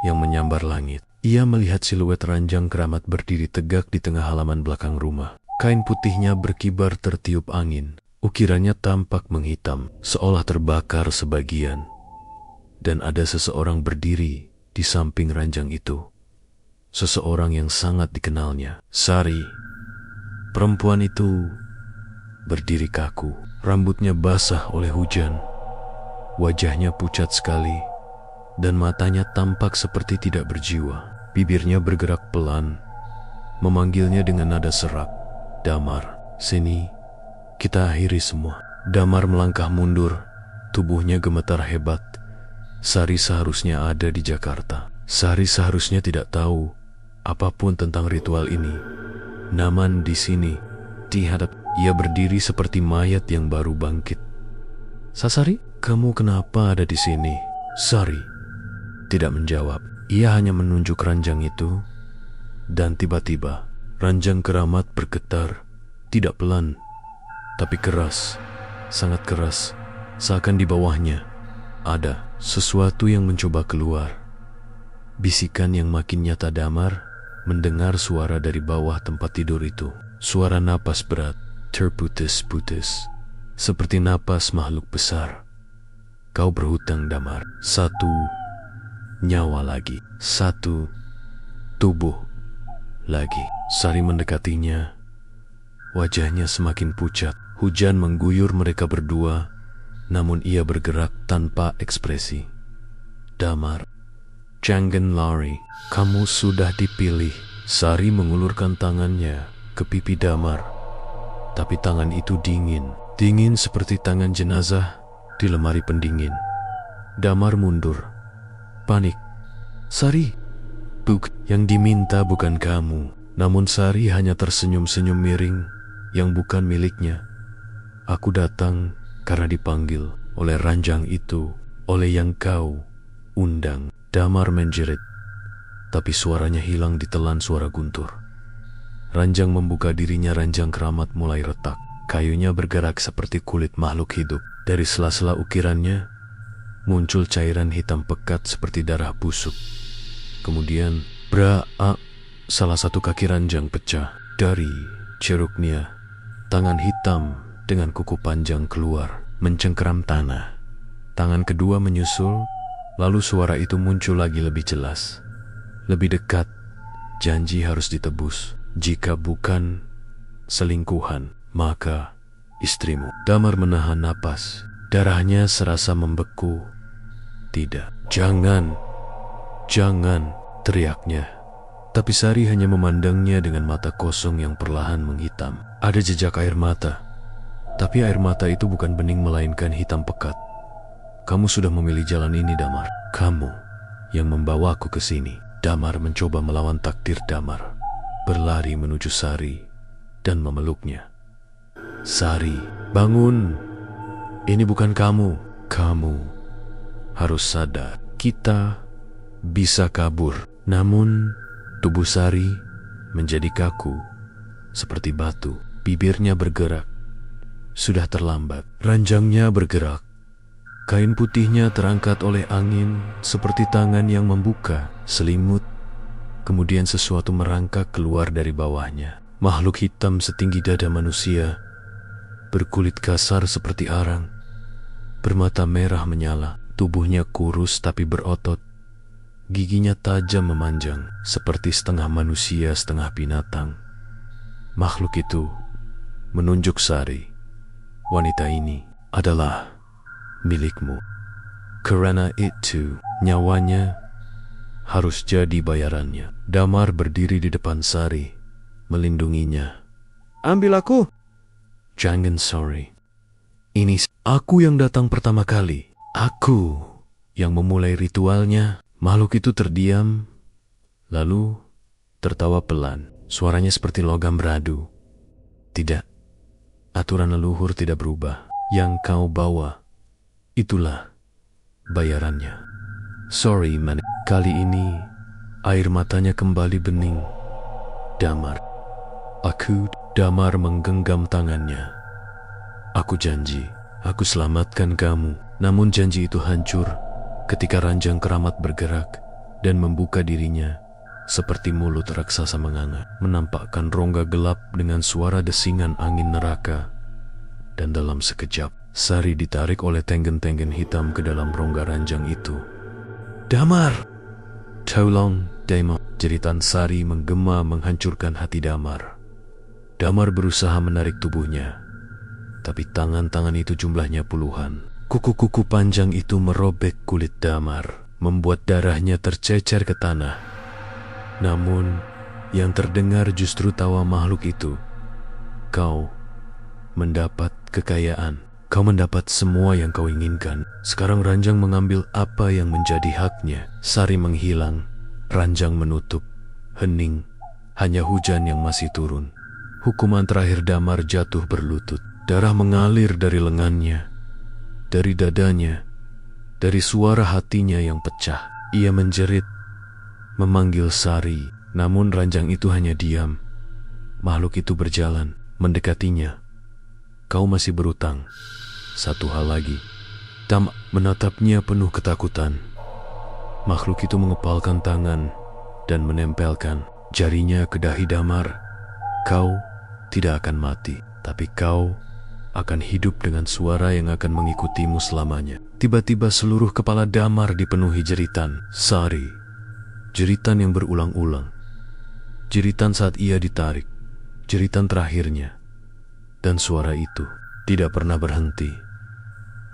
yang menyambar langit, ia melihat siluet ranjang keramat berdiri tegak di tengah halaman belakang rumah. Kain putihnya berkibar tertiup angin. Ukirannya tampak menghitam, seolah terbakar sebagian. Dan ada seseorang berdiri di samping ranjang itu. Seseorang yang sangat dikenalnya, Sari. Perempuan itu berdiri kaku, rambutnya basah oleh hujan. Wajahnya pucat sekali, dan matanya tampak seperti tidak berjiwa. Bibirnya bergerak pelan, memanggilnya dengan nada serak. Damar, sini, kita akhiri semua. Damar melangkah mundur, tubuhnya gemetar hebat. Sari seharusnya ada di Jakarta. Sari seharusnya tidak tahu apapun tentang ritual ini. Namun di sini, dihadap ia berdiri seperti mayat yang baru bangkit. Sasari, kamu kenapa ada di sini? Sari tidak menjawab. Ia hanya menunjuk ranjang itu, dan tiba-tiba ranjang keramat bergetar, tidak pelan, tapi keras, sangat keras, seakan di bawahnya ada sesuatu yang mencoba keluar. Bisikan yang makin nyata. Damar mendengar suara dari bawah tempat tidur itu. Suara napas berat, terputus-putus, seperti napas makhluk besar. Kau berhutang, Damar. 1 nyawa lagi, 1 tubuh lagi. Sari mendekatinya. Wajahnya semakin pucat. Hujan mengguyur mereka berdua, namun ia bergerak tanpa ekspresi. Damar, jangan lari. Kamu sudah dipilih. Sari mengulurkan tangannya ke pipi Damar, tapi tangan itu dingin. Dingin seperti tangan jenazah di lemari pendingin. Damar mundur. Panik. Sari, yang diminta bukan kamu. Namun Sari hanya tersenyum-senyum miring yang bukan miliknya. Aku datang karena dipanggil oleh ranjang itu, oleh yang kau undang. Damar menjerit, tapi suaranya hilang ditelan suara guntur. Ranjang membuka dirinya. Ranjang keramat mulai retak. Kayunya bergerak seperti kulit makhluk hidup. Dari sela-sela ukirannya muncul cairan hitam pekat seperti darah busuk. Kemudian salah satu kaki ranjang pecah. Dari ceruknya tangan hitam dengan kuku panjang keluar, mencengkeram tanah. Tangan kedua menyusul, lalu suara itu muncul lagi lebih jelas, lebih dekat. Janji harus ditebus. Jika bukan selingkuhan, maka istrimu. Damar menahan napas. Darahnya serasa membeku. Tidak, jangan, teriaknya. Tapi Sari hanya memandangnya dengan mata kosong yang perlahan menghitam. Ada jejak air mata, tapi air mata itu bukan bening melainkan hitam pekat. Kamu sudah memilih jalan ini, Damar. Kamu yang membawaku ke sini. Damar mencoba melawan takdir. Damar berlari menuju Sari dan memeluknya. Sari, bangun. Ini bukan kamu. Kamu harus sadar. Kita bisa kabur. Namun tubuh Sari menjadi kaku seperti batu. Bibirnya bergerak. Sudah terlambat. Ranjangnya bergerak. Kain putihnya terangkat oleh angin seperti tangan yang membuka selimut. Kemudian sesuatu merangkak keluar dari bawahnya. Makhluk hitam setinggi dada manusia, berkulit kasar seperti arang, bermata merah menyala. Tubuhnya kurus tapi berotot. Giginya tajam memanjang, seperti setengah manusia setengah binatang. Makhluk itu menunjuk Sari. Wanita ini adalah milikmu. Karena itu, nyawanya harus jadi bayarannya. Damar berdiri di depan Sari, melindunginya. Ambil aku. Jangan, sorry. Ini aku yang datang pertama kali. Aku yang memulai ritualnya. Makhluk itu terdiam, lalu tertawa pelan. Suaranya seperti logam beradu. Tidak, aturan leluhur tidak berubah. Yang kau bawa, itulah bayarannya. Sorry, man. Kali ini air matanya kembali bening. Damar. Damar menggenggam tangannya. Aku janji, aku selamatkan kamu. Namun janji itu hancur ketika ranjang keramat bergerak dan membuka dirinya seperti mulut raksasa menganga, menampakkan rongga gelap dengan suara desingan angin neraka. Dan dalam sekejap, Sari ditarik oleh tenggen-tenggen hitam ke dalam rongga ranjang itu. Damar! Tolong, Damar! Jeritan Sari menggema menghancurkan hati Damar. Damar berusaha menarik tubuhnya, tapi tangan-tangan itu jumlahnya puluhan. Kuku-kuku panjang itu merobek kulit Damar, membuat darahnya tercecer ke tanah. Namun, yang terdengar justru tawa makhluk itu. Kau mendapat kekayaan. Kau mendapat semua yang kau inginkan. Sekarang ranjang mengambil apa yang menjadi haknya. Sari menghilang. Ranjang menutup. Hening. Hanya hujan yang masih turun. Hukuman terakhir Damar jatuh berlutut. Darah mengalir dari lengannya, dari dadanya, dari suara hatinya yang pecah. Ia menjerit memanggil Sari, namun ranjang itu hanya diam. Makhluk itu berjalan, mendekatinya. Kau masih berutang. Satu hal lagi. Tam menatapnya penuh ketakutan. Makhluk itu mengepalkan tangan dan menempelkan jarinya ke dahi Damar. Kau tidak akan mati, tapi kau akan hidup dengan suara yang akan mengikutimu selamanya. Tiba-tiba seluruh kepala Damar dipenuhi jeritan Sari. Jeritan yang berulang-ulang. Jeritan saat ia ditarik. Jeritan terakhirnya. Dan suara itu tidak pernah berhenti.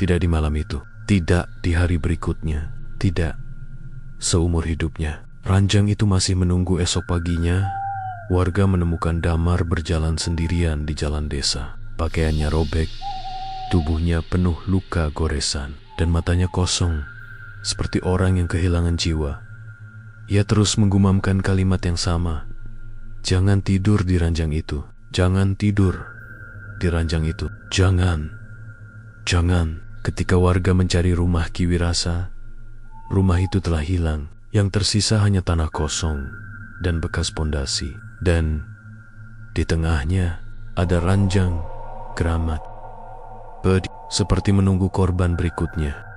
Tidak di malam itu. Tidak di hari berikutnya. Tidak seumur hidupnya. Ranjang itu masih menunggu esok paginya. Warga menemukan Damar berjalan sendirian di jalan desa. Pakaiannya robek, tubuhnya penuh luka goresan, dan matanya kosong, seperti orang yang kehilangan jiwa. Ia terus menggumamkan kalimat yang sama. Jangan tidur di ranjang itu. Jangan tidur di ranjang itu. Jangan. Jangan. Ketika warga mencari rumah Ki Wirasa, rumah itu telah hilang. Yang tersisa hanya tanah kosong dan bekas pondasi. Dan di tengahnya ada ranjang keramat. Seperti menunggu korban berikutnya.